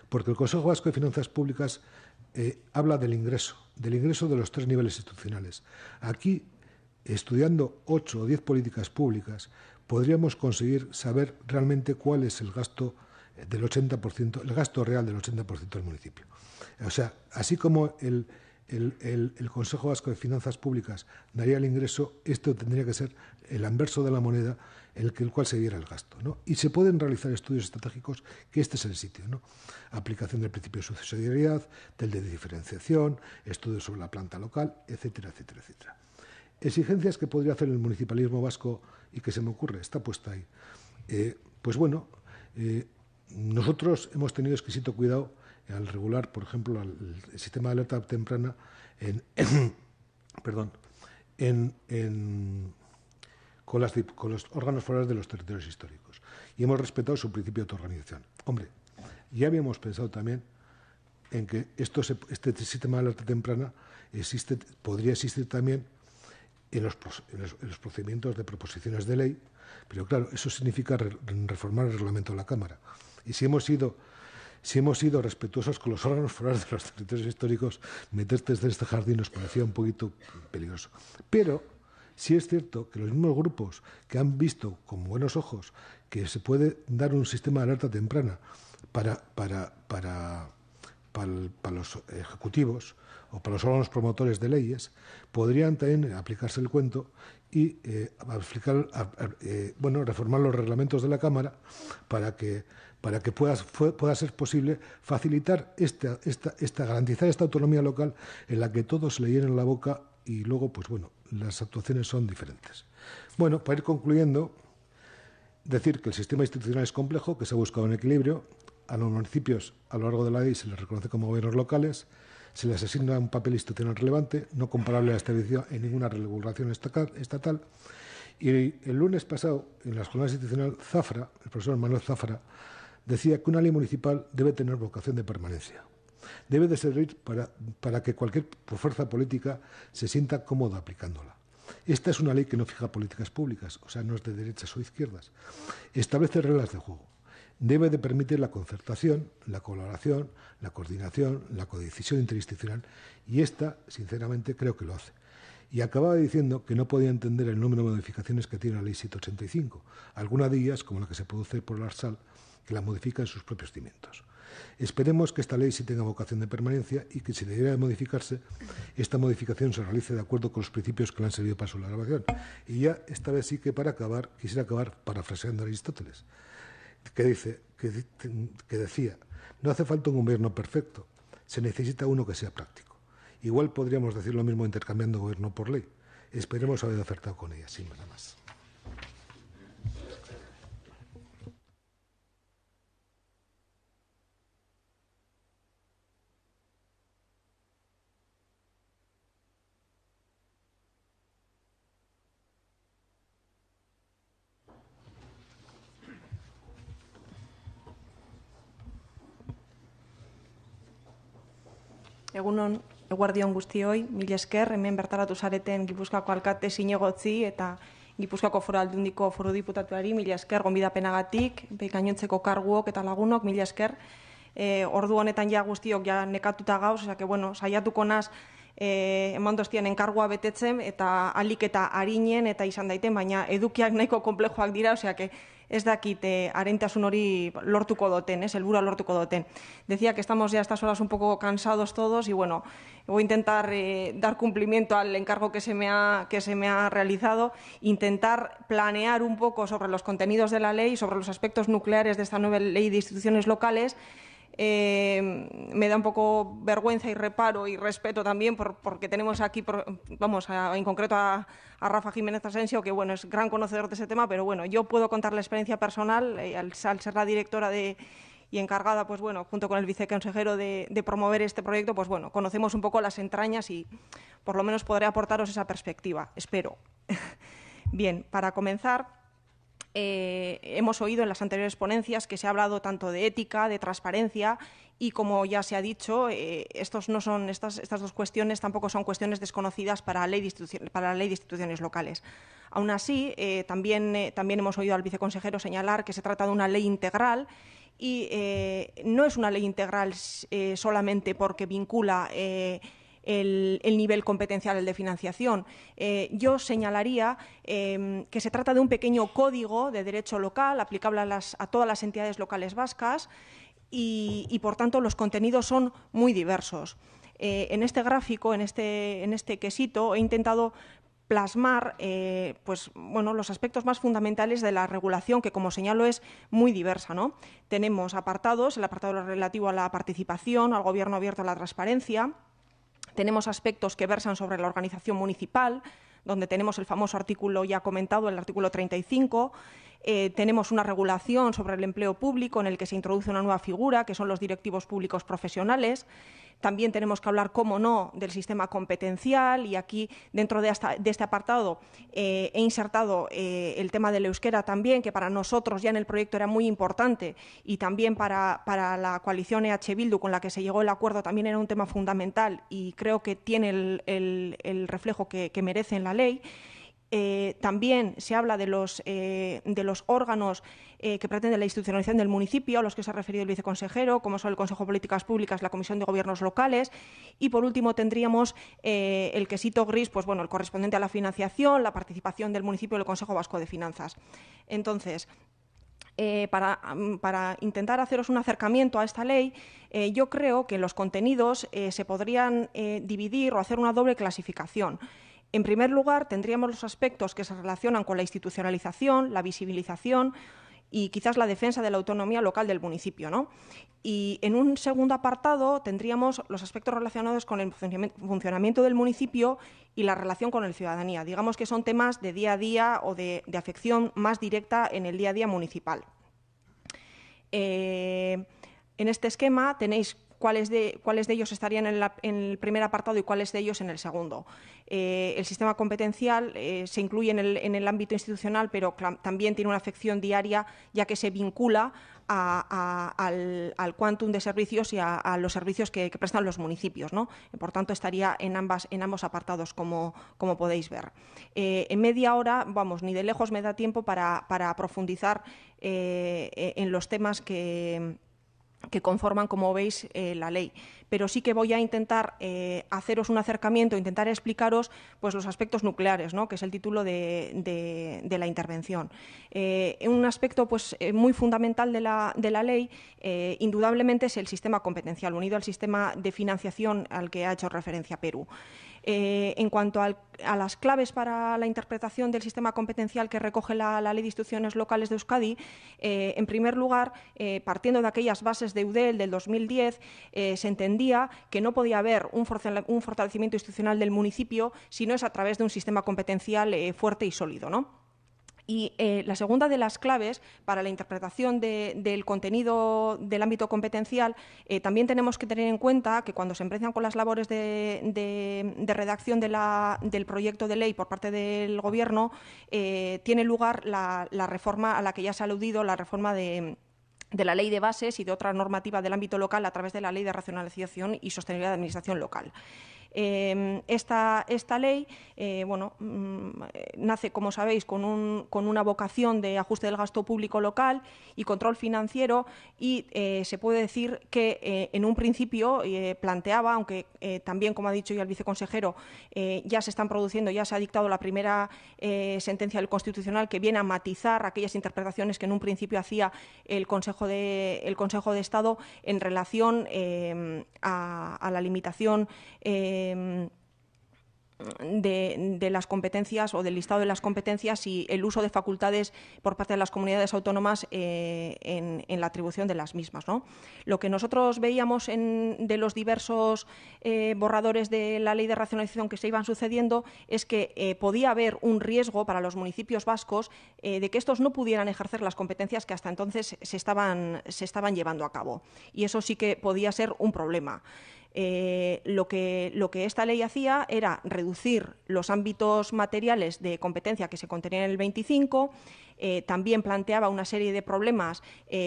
Porque el Consejo Vasco de Finanzas Públicas habla del ingreso de los 3 niveles institucionales. Aquí, estudiando 8 o 10 políticas públicas, podríamos conseguir saber realmente cuál es el gasto del 80%, el gasto real del 80% del municipio. O sea, así como el Consejo Vasco de Finanzas Públicas daría el ingreso, esto tendría que ser el anverso de la moneda, el cual se diera el gasto, ¿no? Y se pueden realizar estudios estratégicos, que este es el sitio, ¿no? Aplicación del principio de subsidiariedad, del de diferenciación, estudios sobre la planta local, etcétera, etcétera, etcétera. Exigencias que podría hacer el municipalismo vasco y que se me ocurre, está puesta ahí. Pues bueno, nosotros hemos tenido exquisito cuidado al regular, por ejemplo, el sistema de alerta temprana con los órganos forales de los territorios históricos. Y hemos respetado su principio de autoorganización. Hombre, ya habíamos pensado también en que este sistema de alerta temprana podría existir también en los procedimientos de proposiciones de ley, pero claro, eso significa reformar el reglamento de la Cámara. Y si hemos sido respetuosos con los órganos forales de los territorios históricos, meterte desde este jardín nos parecía un poquito peligroso. Pero sí es cierto que los mismos grupos que han visto con buenos ojos que se puede dar un sistema de alerta temprana para los ejecutivos o para los órganos promotores de leyes, podrían también aplicarse el cuento y reformar los reglamentos de la Cámara para que pueda ser posible facilitar garantizar esta autonomía local en la que todos se le llenen la boca y luego, pues bueno, las actuaciones son diferentes. Bueno, para ir concluyendo, decir que el sistema institucional es complejo, que se ha buscado un equilibrio. A los municipios, a lo largo de la ley, se les reconoce como gobiernos locales, se les asigna un papel institucional relevante, no comparable a la establecido en ninguna regulación estatal. Y el lunes pasado, en la jornada institucional, Zafra, el profesor Manuel Zafra, decía que una ley municipal debe tener vocación de permanencia. Debe de servir para que cualquier fuerza política se sienta cómoda aplicándola. Esta es una ley que no fija políticas públicas, o sea, no es de derechas o izquierdas. Establece reglas de juego. Debe de permitir la concertación, la colaboración, la coordinación, la codecisión interinstitucional, y esta, sinceramente, creo que lo hace. Y acababa diciendo que no podía entender el número de modificaciones que tiene la Ley 785, algunas de ellas, como la que se produce por el Arsal, que la modifica en sus propios cimientos. Esperemos que esta ley sí tenga vocación de permanencia y que, si debiera de modificarse, esta modificación se realice de acuerdo con los principios que le han servido para su elaboración. Y ya, esta vez sí que para acabar, quisiera acabar parafraseando a Aristóteles, que decía, no hace falta un gobierno perfecto, se necesita uno que sea práctico. Igual podríamos decir lo mismo intercambiando gobierno por ley. Esperemos haber acertado con ella, sin nada más. Egunon, eguardion guztioi, mila esker, hemen bertaratu zareten Gipuzkoako alkate zinegotzi eta Gipuzkoako Foru Aldundiko foru diputatuari, mila esker, gonbidapenagatik, gainontzeko karguok eta lagunok, mila esker. Ordu honetan ja guztiok ja nekatuta gauz, osea, bueno, saiatuko naz eman doztien enkargua betetzen eta alik eta harinen eta izan daiten, baina edukiak nahiko komplejoak dira, osea, ez dakit arentasun hori lortuko doten, helburua lortuko doten. Decía que estamos ya a estas horas un poco cansados todos y bueno, voy a intentar dar cumplimiento al encargo que se me ha realizado, intentar planear un poco sobre los contenidos de la ley, sobre los aspectos nucleares de esta nueva ley de instituciones locales. Me da un poco vergüenza y reparo y respeto también porque tenemos aquí, en concreto a Rafa Jiménez Asensio, que bueno, es gran conocedor de ese tema, pero bueno, yo puedo contar la experiencia personal al ser la directora y encargada, pues bueno, junto con el viceconsejero de promover este proyecto, pues bueno, conocemos un poco las entrañas y por lo menos podré aportaros esa perspectiva, espero. Bien, para comenzar, hemos oído en las anteriores ponencias que se ha hablado tanto de ética, de transparencia y, como ya se ha dicho, estas dos cuestiones tampoco son cuestiones desconocidas para la ley de instituciones locales. Aún así, también hemos oído al viceconsejero señalar que se trata de una ley integral y no es una ley integral solamente porque vincula el nivel competencial de financiación. Yo señalaría que se trata de un pequeño código de derecho local aplicable a todas las entidades locales vascas y, por tanto, los contenidos son muy diversos. En este gráfico, en este quesito, he intentado plasmar los aspectos más fundamentales de la regulación, que, como señalo, es muy diversa, ¿no? Tenemos apartados, el apartado relativo a la participación, al gobierno abierto, a la transparencia. Tenemos aspectos que versan sobre la organización municipal, donde tenemos el famoso artículo ya comentado, el artículo 35. Tenemos una regulación sobre el empleo público en el que se introduce una nueva figura, que son los directivos públicos profesionales. También tenemos que hablar, cómo no, del sistema competencial, y aquí, dentro de este apartado, he insertado el tema del euskera también, que para nosotros ya en el proyecto era muy importante, y también para la coalición EH Bildu, con la que se llegó el acuerdo, también era un tema fundamental y creo que tiene el reflejo que merece en la ley. También se habla de los órganos que pretende la institucionalización del municipio, a los que se ha referido el viceconsejero, como son el Consejo de Políticas Públicas, la Comisión de Gobiernos Locales, y por último tendríamos el quesito gris, pues bueno, el correspondiente a la financiación, la participación del municipio en el Consejo Vasco de Finanzas. Entonces, para intentar haceros un acercamiento a esta ley, yo creo que los contenidos se podrían dividir o hacer una doble clasificación. En primer lugar, tendríamos los aspectos que se relacionan con la institucionalización, la visibilización y quizás la defensa de la autonomía local del municipio, ¿no? Y en un segundo apartado tendríamos los aspectos relacionados con el funcionamiento del municipio y la relación con la ciudadanía. Digamos que son temas de día a día o de afección más directa en el día a día municipal. En este esquema tenéis cuáles de ellos estarían en el primer apartado y cuáles de ellos en el segundo. El sistema competencial se incluye en el ámbito institucional, pero también tiene una afección diaria, ya que se vincula al quantum de servicios y a los servicios que prestan los municipios, ¿no? Por tanto, estaría en ambos apartados, como podéis ver. En media hora, vamos, ni de lejos me da tiempo para profundizar en los temas que conforman, como veis, la ley. Pero sí que voy a intentar haceros un acercamiento, intentar explicaros pues, los aspectos nucleares, ¿no? Que es el título de la intervención. Un aspecto pues, muy fundamental de la ley, indudablemente, es el sistema competencial, unido al sistema de financiación al que ha hecho referencia Perú. En cuanto a las claves para la interpretación del sistema competencial que recoge la Ley de Instituciones Locales de Euskadi, en primer lugar, partiendo de aquellas bases de EUDEL del 2010, se entendía que no podía haber un fortalecimiento institucional del municipio si no es a través de un sistema competencial fuerte y sólido, ¿no? Y la segunda de las claves para la interpretación del contenido del ámbito competencial, también tenemos que tener en cuenta que cuando se empiezan con las labores de redacción del proyecto de ley por parte del Gobierno, tiene lugar la reforma a la que ya se ha aludido, la reforma de la Ley de Bases y de otra normativa del ámbito local a través de la Ley de Racionalización y Sostenibilidad de Administración Local. Esta ley nace, como sabéis, con una vocación de ajuste del gasto público local y control financiero, y se puede decir que en un principio planteaba, aunque también, como ha dicho ya el viceconsejero, ya se están produciendo, ya se ha dictado la primera sentencia del Constitucional que viene a matizar aquellas interpretaciones que en un principio hacía el Consejo de Estado en relación a la limitación de las competencias o del listado de las competencias y el uso de facultades por parte de las comunidades autónomas en la atribución de las mismas, ¿no? Lo que nosotros veíamos de los diversos borradores de la Ley de Racionalización que se iban sucediendo es que podía haber un riesgo para los municipios vascos de que estos no pudieran ejercer las competencias que hasta entonces se estaban llevando a cabo. Y eso sí que podía ser un problema. Lo que esta ley hacía era reducir los ámbitos materiales de competencia que se contenían en el 25, también planteaba una serie de problemas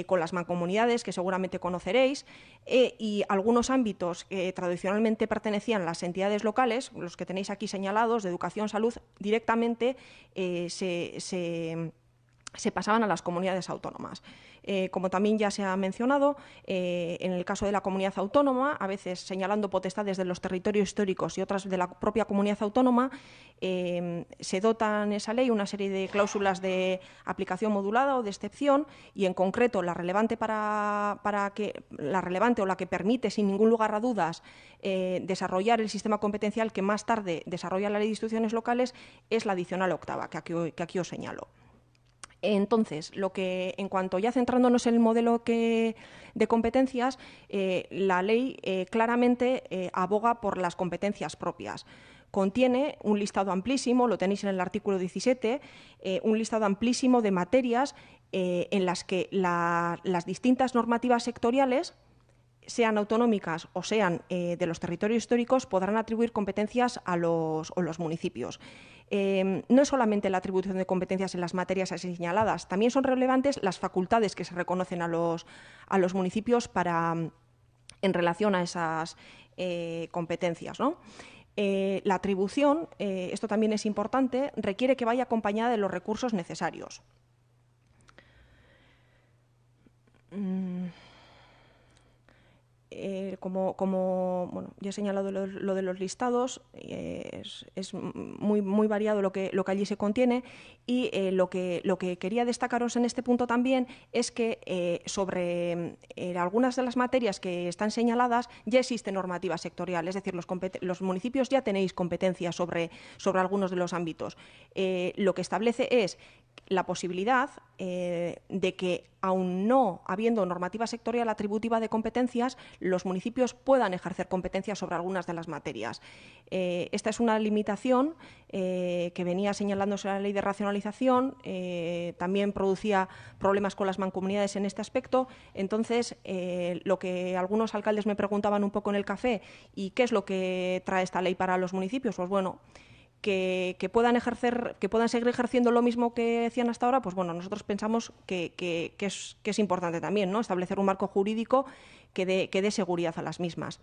con las mancomunidades, que seguramente conoceréis, y algunos ámbitos que tradicionalmente pertenecían a las entidades locales, los que tenéis aquí señalados, de educación, salud, directamente se pasaban a las comunidades autónomas. Como también ya se ha mencionado, en el caso de la comunidad autónoma, a veces señalando potestades de los territorios históricos y otras de la propia comunidad autónoma, se dota en esa ley una serie de cláusulas de aplicación modulada o de excepción, y en concreto la relevante o la que permite sin ningún lugar a dudas desarrollar el sistema competencial que más tarde desarrolla la Ley de Instituciones Locales es la adicional octava, que aquí os señalo. Entonces, en cuanto ya centrándonos en el modelo de competencias, la ley claramente aboga por las competencias propias. Contiene un listado amplísimo, lo tenéis en el artículo 17, un listado amplísimo de materias en las que las distintas normativas sectoriales, sean autonómicas o sean de los territorios históricos, podrán atribuir competencias a los municipios. No es solamente la atribución de competencias en las materias así señaladas, también son relevantes las facultades que se reconocen a los municipios en relación a esas competencias, ¿no? La atribución, esto también es importante, requiere que vaya acompañada de los recursos necesarios. Como ya he señalado lo de los listados, es muy variado lo que allí se contiene, y lo que quería destacaros en este punto también es que sobre algunas de las materias que están señaladas ya existe normativa sectorial, es decir, los municipios ya tenéis competencias sobre algunos de los ámbitos. Lo que establece es la posibilidad de que, aun no habiendo normativa sectorial atributiva de competencias, los municipios puedan ejercer competencias sobre algunas de las materias. Esta es una limitación que venía señalándose la ley de racionalización, también producía problemas con las mancomunidades en este aspecto. Entonces, lo que algunos alcaldes me preguntaban un poco en el café, ¿y qué es lo que trae esta ley para los municipios? Pues bueno, que puedan seguir ejerciendo lo mismo que hacían hasta ahora, pues bueno, nosotros pensamos que es importante también, ¿no?, establecer un marco jurídico que dé seguridad a las mismas.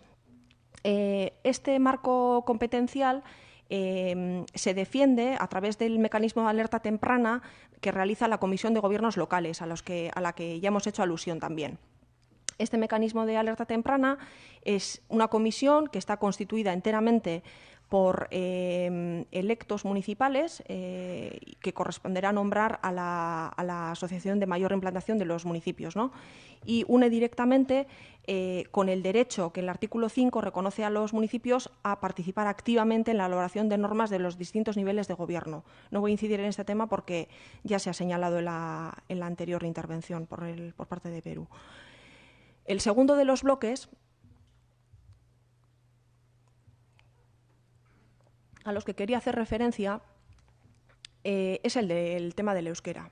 Este marco competencial se defiende a través del mecanismo de alerta temprana que realiza la Comisión de Gobiernos Locales, a la que ya hemos hecho alusión también. Este mecanismo de alerta temprana es una comisión que está constituida enteramente por electos municipales que corresponderá nombrar a la asociación de mayor implantación de los municipios, ¿no? Y une directamente con el derecho que el artículo 5 reconoce a los municipios a participar activamente en la elaboración de normas de los distintos niveles de gobierno. No voy a incidir en este tema porque ya se ha señalado en la anterior intervención por parte de Perú. El segundo de los bloques a los que quería hacer referencia es el del tema del euskera.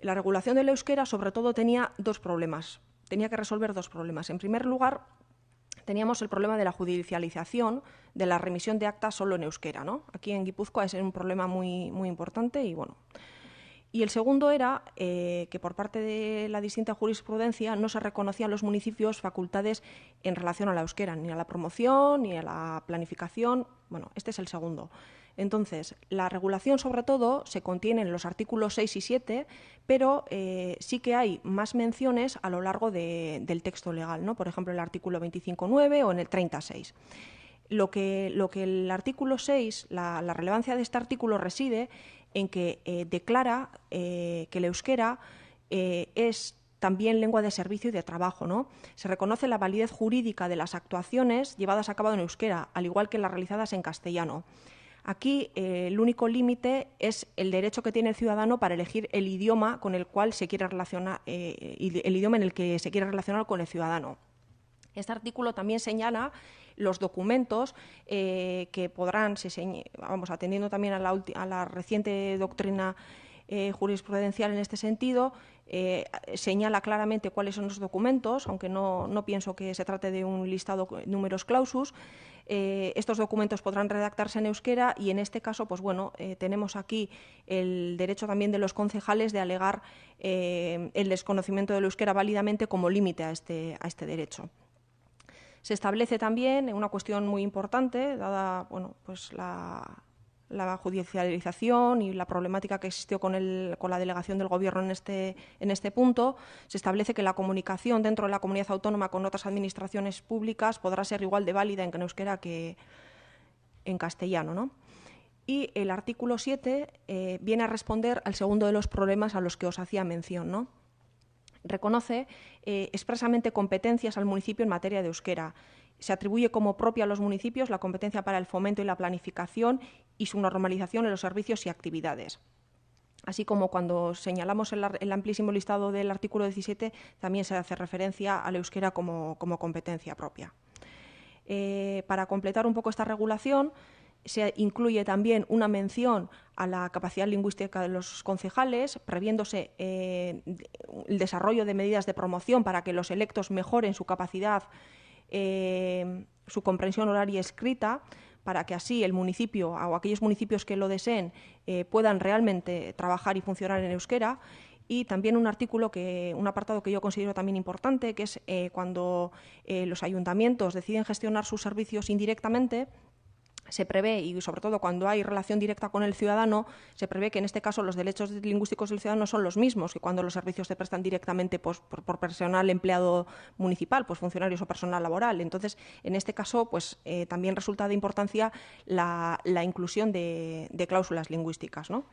La regulación del euskera, sobre todo, tenía que resolver dos problemas. En primer lugar, teníamos el problema de la judicialización de la remisión de actas solo en euskera, ¿no? Aquí en Guipúzcoa es un problema muy, muy importante y bueno. Y el segundo era que por parte de la distinta jurisprudencia no se reconocían los municipios facultades en relación a la euskera, ni a la promoción, ni a la planificación. Bueno, este es el segundo. Entonces, la regulación sobre todo se contiene en los artículos 6 y 7, pero sí que hay más menciones a lo largo del texto legal, ¿no? Por ejemplo, en el artículo 25.9 o en el 36. Lo que el artículo 6, la relevancia de este artículo reside en que declara que el euskera es también lengua de servicio y de trabajo, ¿no? Se reconoce la validez jurídica de las actuaciones llevadas a cabo en euskera, al igual que las realizadas en castellano. Aquí el único límite es el derecho que tiene el ciudadano para elegir el idioma con el cual se quiere relacionar, el idioma en el que se quiere relacionar con el ciudadano. Este artículo también señala los documentos que podrán, atendiendo también a la reciente doctrina jurisprudencial en este sentido, señala claramente cuáles son los documentos, aunque no pienso que se trate de un listado numerus clausus. Estos documentos podrán redactarse en euskera y en este caso, pues bueno, tenemos aquí el derecho también de los concejales de alegar el desconocimiento del euskera válidamente como límite a este derecho. Se establece también una cuestión muy importante, dada pues la judicialización y la problemática que existió con la delegación del Gobierno en este punto. Se establece que la comunicación dentro de la comunidad autónoma con otras administraciones públicas podrá ser igual de válida en euskera que en castellano, ¿no? Y el artículo 7 viene a responder al segundo de los problemas a los que os hacía mención, ¿no? Reconoce expresamente competencias al municipio en materia de euskera. Se atribuye como propia a los municipios la competencia para el fomento y la planificación y su normalización en los servicios y actividades. Así como cuando señalamos el amplísimo listado del artículo 17, también se hace referencia al euskera como competencia propia. Para completar un poco esta regulación, se incluye también una mención a la capacidad lingüística de los concejales, previéndose el desarrollo de medidas de promoción para que los electos mejoren su capacidad, su comprensión oral y escrita, para que así el municipio o aquellos municipios que lo deseen puedan realmente trabajar y funcionar en euskera. Y también un apartado que yo considero también importante, que es cuando los ayuntamientos deciden gestionar sus servicios indirectamente. Se prevé, y sobre todo cuando hay relación directa con el ciudadano, se prevé que en este caso los derechos lingüísticos del ciudadano son los mismos que cuando los servicios se prestan directamente por personal empleado municipal, pues funcionarios o personal laboral. Entonces, en este caso, pues también resulta de importancia la inclusión de cláusulas lingüísticas, ¿no?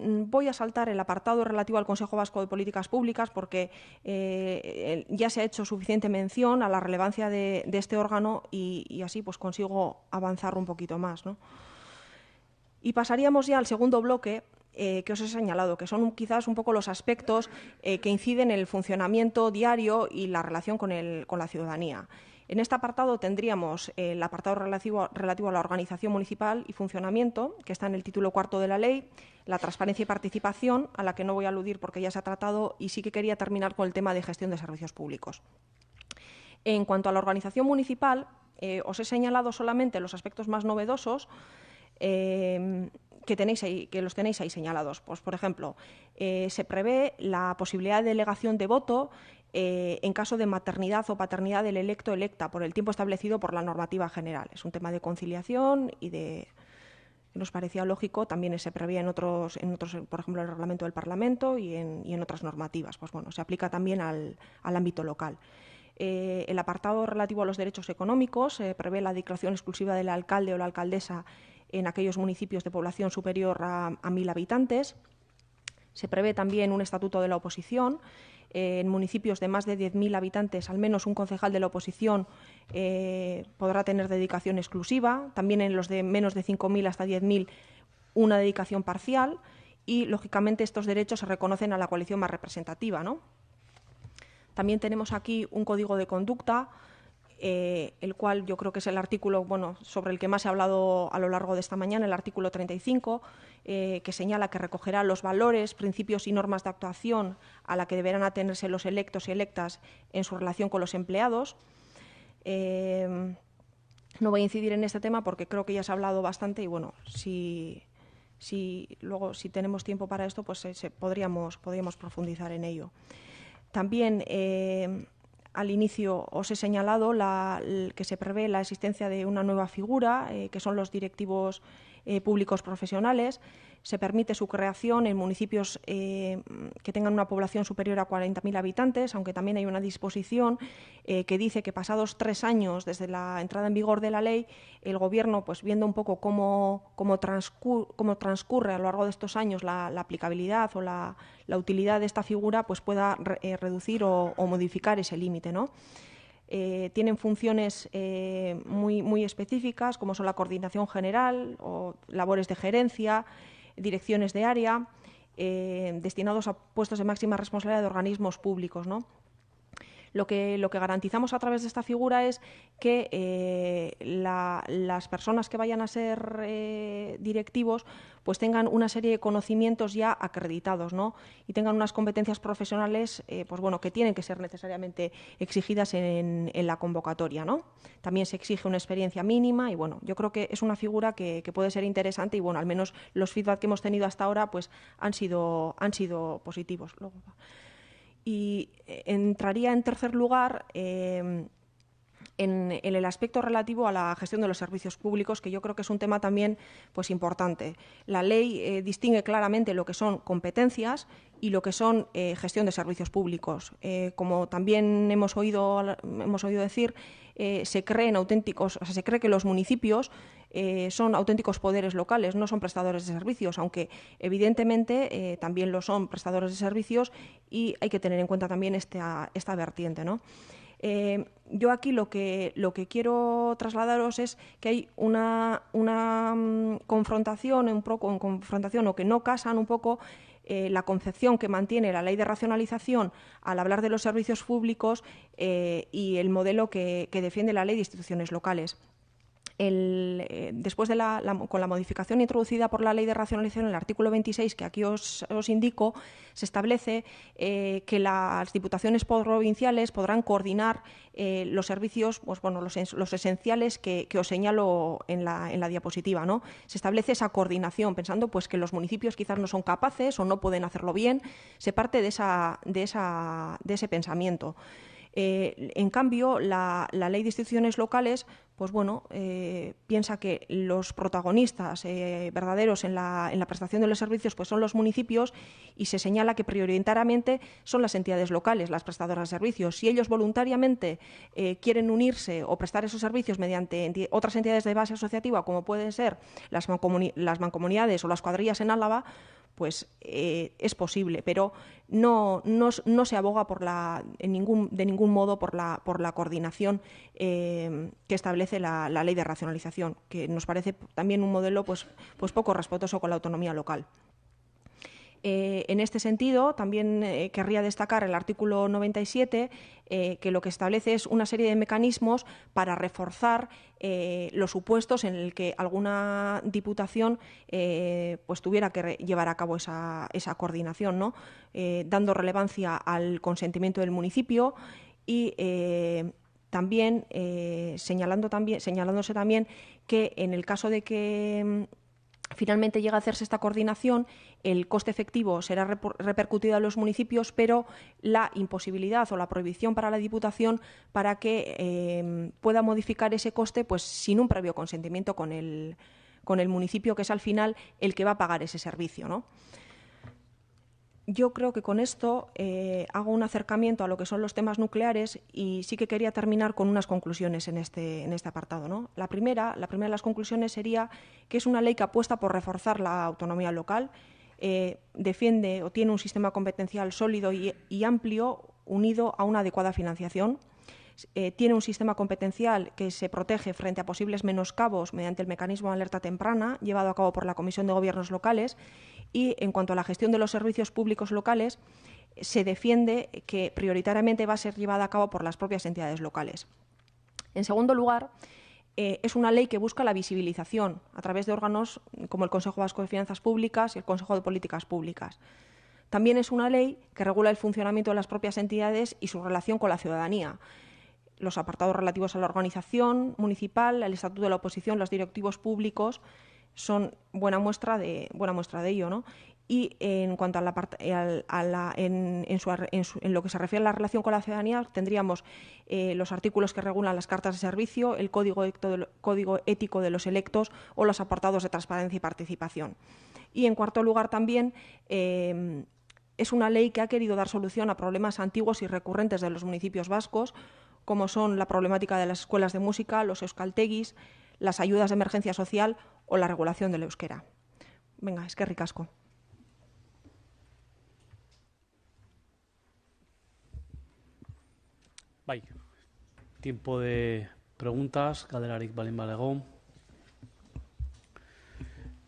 Voy a saltar el apartado relativo al Consejo Vasco de Políticas Públicas porque ya se ha hecho suficiente mención a la relevancia de este órgano y así pues consigo avanzar un poquito más, ¿no? Y pasaríamos ya al segundo bloque, que os he señalado, que son quizás un poco los aspectos que inciden en el funcionamiento diario y la relación con la ciudadanía. En este apartado tendríamos el apartado relativo a la organización municipal y funcionamiento, que está en el título cuarto de la ley, la transparencia y participación, a la que no voy a aludir porque ya se ha tratado, y sí que quería terminar con el tema de gestión de servicios públicos. En cuanto a la organización municipal, os he señalado solamente los aspectos más novedosos que los tenéis ahí señalados. Pues, por ejemplo, se prevé la posibilidad de delegación de voto en caso de maternidad o paternidad del electo o electa por el tiempo establecido por la normativa general. Es un tema de conciliación y que nos parecía lógico, también se prevé en otros, por ejemplo, en el reglamento del Parlamento y en otras normativas. Pues bueno, se aplica también al ámbito local. El apartado relativo a los derechos económicos prevé la declaración exclusiva del alcalde o la alcaldesa en aquellos municipios de población superior a 1.000 habitantes. Se prevé también un estatuto de la oposición. En municipios de más de 10.000 habitantes, al menos un concejal de la oposición podrá tener dedicación exclusiva. También en los de menos de 5.000 hasta 10.000, una dedicación parcial. Y, lógicamente, estos derechos se reconocen a la coalición más representativa, ¿no? También tenemos aquí un código de conducta, el cual yo creo que es el artículo sobre el que más he hablado a lo largo de esta mañana, el artículo 35, que señala que recogerá los valores, principios y normas de actuación a la que deberán atenerse los electos y electas en su relación con los empleados. No voy a incidir en este tema porque creo que ya se ha hablado bastante y, bueno, si tenemos tiempo para esto, pues podríamos profundizar en ello. También al inicio os he señalado que se prevé la existencia de una nueva figura, que son los directivos públicos profesionales. Se permite su creación en municipios que tengan una población superior a 40.000 habitantes, aunque también hay una disposición que dice que pasados 3 años desde la entrada en vigor de la ley, el Gobierno, pues viendo un poco cómo transcurre a lo largo de estos años la aplicabilidad o la utilidad de esta figura, pues pueda reducir o modificar ese límite, ¿no? Tienen funciones muy específicas, como son la coordinación general o labores de gerencia, direcciones de área, destinados a puestos de máxima responsabilidad de organismos públicos, ¿no? Lo que garantizamos a través de esta figura es que las personas que vayan a ser directivos pues tengan una serie de conocimientos ya acreditados, ¿no? Y tengan unas competencias profesionales que tienen que ser necesariamente exigidas en la convocatoria, ¿no? También se exige una experiencia mínima y, bueno, yo creo que es una figura que puede ser interesante y, bueno, al menos los feedback que hemos tenido hasta ahora pues han sido positivos. Y entraría en tercer lugar en el aspecto relativo a la gestión de los servicios públicos, que yo creo que es un tema también pues importante. La ley distingue claramente lo que son competencias y lo que son gestión de servicios públicos. Como también hemos oído decir, se cree que los municipios son auténticos poderes locales, no son prestadores de servicios, aunque evidentemente también lo son prestadores de servicios y hay que tener en cuenta también esta vertiente, ¿no? Yo aquí lo que quiero trasladaros es que hay una confrontación, o que no casan un poco la concepción que mantiene la ley de racionalización al hablar de los servicios públicos y el modelo que defiende la ley de instituciones locales. Después con la modificación introducida por la Ley de Racionalización, en el artículo 26, que aquí os indico, se establece que las diputaciones provinciales podrán coordinar los servicios, los esenciales que os señalo en la diapositiva, ¿no? Se establece esa coordinación, pensando pues que los municipios quizás no son capaces o no pueden hacerlo bien. Se parte de ese pensamiento. En cambio, la Ley de Instituciones Locales piensa que los protagonistas verdaderos en la prestación de los servicios pues son los municipios y se señala que prioritariamente son las entidades locales las prestadoras de servicios. Si ellos voluntariamente quieren unirse o prestar esos servicios mediante otras entidades de base asociativa, como pueden ser las mancomunidades o las cuadrillas en Álava, pues es posible, pero no se aboga de ningún modo por la coordinación que establece la ley de racionalización, que nos parece también un modelo pues poco respetuoso con la autonomía local. En este sentido, también querría destacar el artículo 97, que lo que establece es una serie de mecanismos para reforzar los supuestos en el que alguna diputación pues tuviera que llevar a cabo esa coordinación, ¿no? Dando relevancia al consentimiento del municipio y también señalándose también que en el caso de que finalmente llega a hacerse esta coordinación, el coste efectivo será repercutido a los municipios, pero la imposibilidad o la prohibición para la Diputación para que pueda modificar ese coste pues sin un previo consentimiento con el municipio, que es al final el que va a pagar ese servicio, ¿no? Yo creo que con esto hago un acercamiento a lo que son los temas nucleares y sí que quería terminar con unas conclusiones en este apartado, ¿no? La primera de las conclusiones sería que es una ley que apuesta por reforzar la autonomía local, defiende o tiene un sistema competencial sólido y amplio unido a una adecuada financiación. Tiene un sistema competencial que se protege frente a posibles menoscabos mediante el mecanismo de alerta temprana llevado a cabo por la Comisión de Gobiernos Locales, y en cuanto a la gestión de los servicios públicos locales se defiende que prioritariamente va a ser llevada a cabo por las propias entidades locales. En segundo lugar, es una ley que busca la visibilización a través de órganos como el Consejo Vasco de Finanzas Públicas y el Consejo de Políticas Públicas. También es una ley que regula el funcionamiento de las propias entidades y su relación con la ciudadanía. Los apartados relativos a la organización municipal, el estatuto de la oposición, los directivos públicos son buena muestra de ello, ¿no? Y en cuanto a en lo que se refiere a la relación con la ciudadanía, tendríamos los artículos que regulan las cartas de servicio, el código ético de los electos o los apartados de transparencia y participación. Y en cuarto lugar también es una ley que ha querido dar solución a problemas antiguos y recurrentes de los municipios vascos, como son la problemática de las escuelas de música, los euskaltegis, las ayudas de emergencia social o la regulación del euskera. Venga, eskerrik asko. Bai, tiempo de preguntas, galderarik balin balego.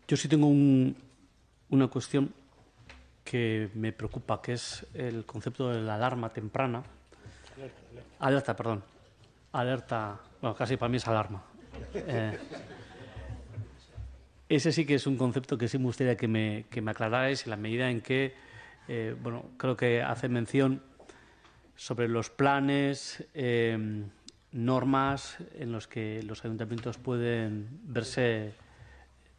Yo sí tengo una cuestión que me preocupa, que es el concepto de la alarma temprana. Alerta, perdón. Alerta, bueno, casi para mí es alarma. Ese sí que es un concepto que sí me gustaría que me aclararais, en la medida en que, bueno, creo que hace mención sobre los planes, normas en los que los ayuntamientos pueden verse,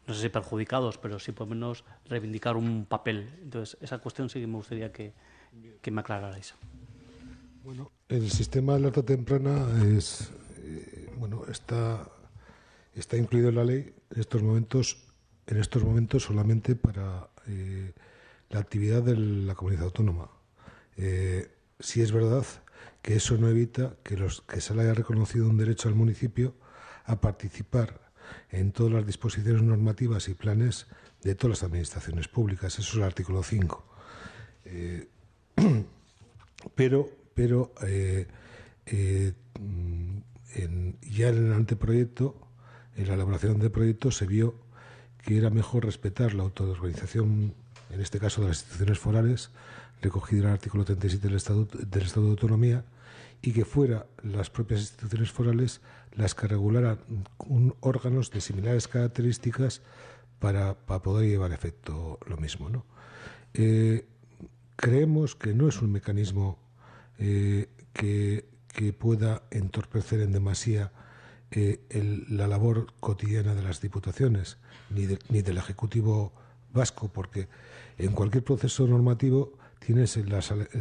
no sé si perjudicados, pero sí por lo menos reivindicar un papel. Entonces, esa cuestión sí que me gustaría que me aclararais. Bueno, el sistema de alerta temprana es, bueno, está incluido en la ley en estos momentos solamente para la actividad de la comunidad autónoma. Sí es verdad que eso no evita que se le haya reconocido un derecho al municipio a participar en todas las disposiciones normativas y planes de todas las administraciones públicas. Eso es el artículo 5. Pero ya en el anteproyecto, en la elaboración del proyecto, se vio que era mejor respetar la autoorganización, en este caso de las instituciones forales, recogida en el artículo 37 del Estatuto de Autonomía, y que fueran las propias instituciones forales las que regularan órganos de similares características para poder llevar a efecto lo mismo, ¿no? Creemos que no es un mecanismo que pueda entorpecer en demasía la labor cotidiana de las diputaciones ni del Ejecutivo vasco, porque en cualquier proceso normativo tienes el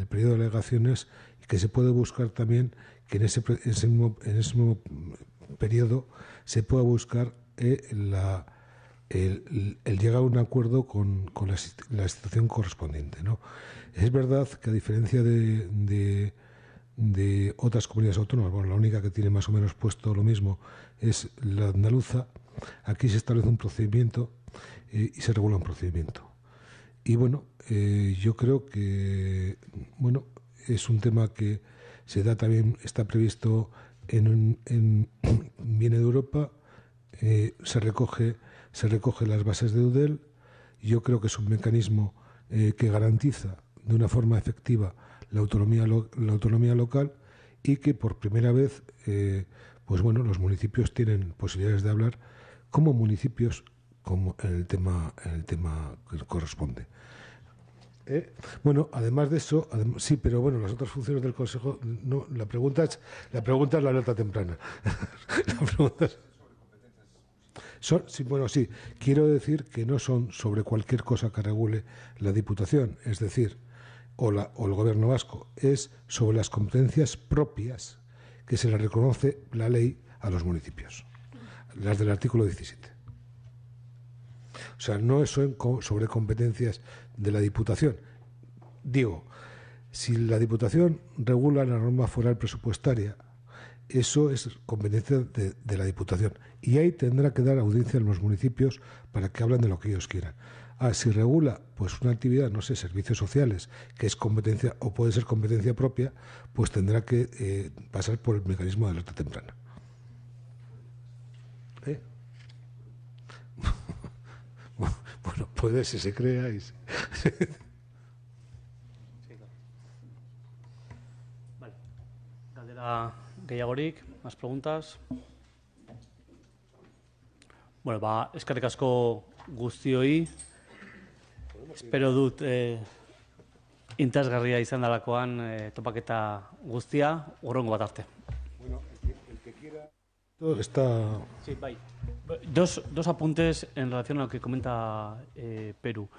periodo de alegaciones, y que se puede buscar también que en ese mismo periodo se pueda buscar el llegar a un acuerdo con la institución correspondiente, ¿no? Es verdad que, a diferencia de otras comunidades autónomas, bueno, la única que tiene más o menos puesto lo mismo es la andaluza, aquí se establece un procedimiento y se regula un procedimiento. Y bueno, yo creo que bueno, es un tema que se da también, está previsto viene de Europa, se recoge las bases de Eudel. Yo creo que es un mecanismo que garantiza de una forma efectiva la autonomía local y que por primera vez pues bueno, los municipios tienen posibilidades de hablar como municipios como en el tema que corresponde. Bueno, además de eso, sí, pero bueno, las otras funciones del Consejo, no, la pregunta es la alerta temprana. La pregunta es, sí, bueno, sí, quiero decir que no son sobre cualquier cosa que regule la Diputación, es decir, o el Gobierno vasco, es sobre las competencias propias que se le reconoce la ley a los municipios, las del artículo 17. O sea, no es sobre competencias de la Diputación. Digo, si la Diputación regula la norma foral presupuestaria, eso es competencia de la Diputación. Y ahí tendrá que dar audiencia a los municipios para que hablen de lo que ellos quieran. Si regula pues una actividad, no sé, servicios sociales, que es competencia o puede ser competencia propia, pues tendrá que pasar por el mecanismo de alerta temprana. Bueno, puede si se crea y Vale. Galdera gehiagorik, más preguntas. Bueno, eskerrik asko guztioi. Espero dut interesgarria izan dalakoan topaketa guztia, urrengo bat arte. Bueno, el que quiera... Todo está... Sí, bye. Dos apuntes en relación a lo que comenta Perú.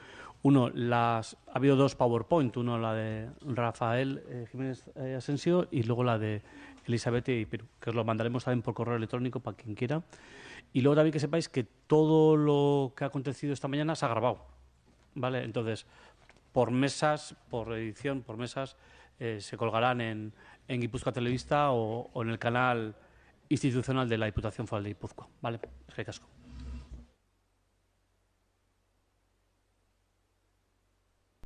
Uno, ha habido dos PowerPoint, uno la de Rafael Jiménez Asensio y luego la de Elizabeth y Perú, que os lo mandaremos también por correo electrónico para quien quiera. Y luego también que sepáis que todo lo que ha acontecido esta mañana se ha grabado, ¿vale? Entonces, por mesas, por edición, por mesas, se colgarán en Guipúzcoa Televista o en el canal institucional de la Diputación Foral de Guipúzcoa, ¿vale? Eskerrik asko.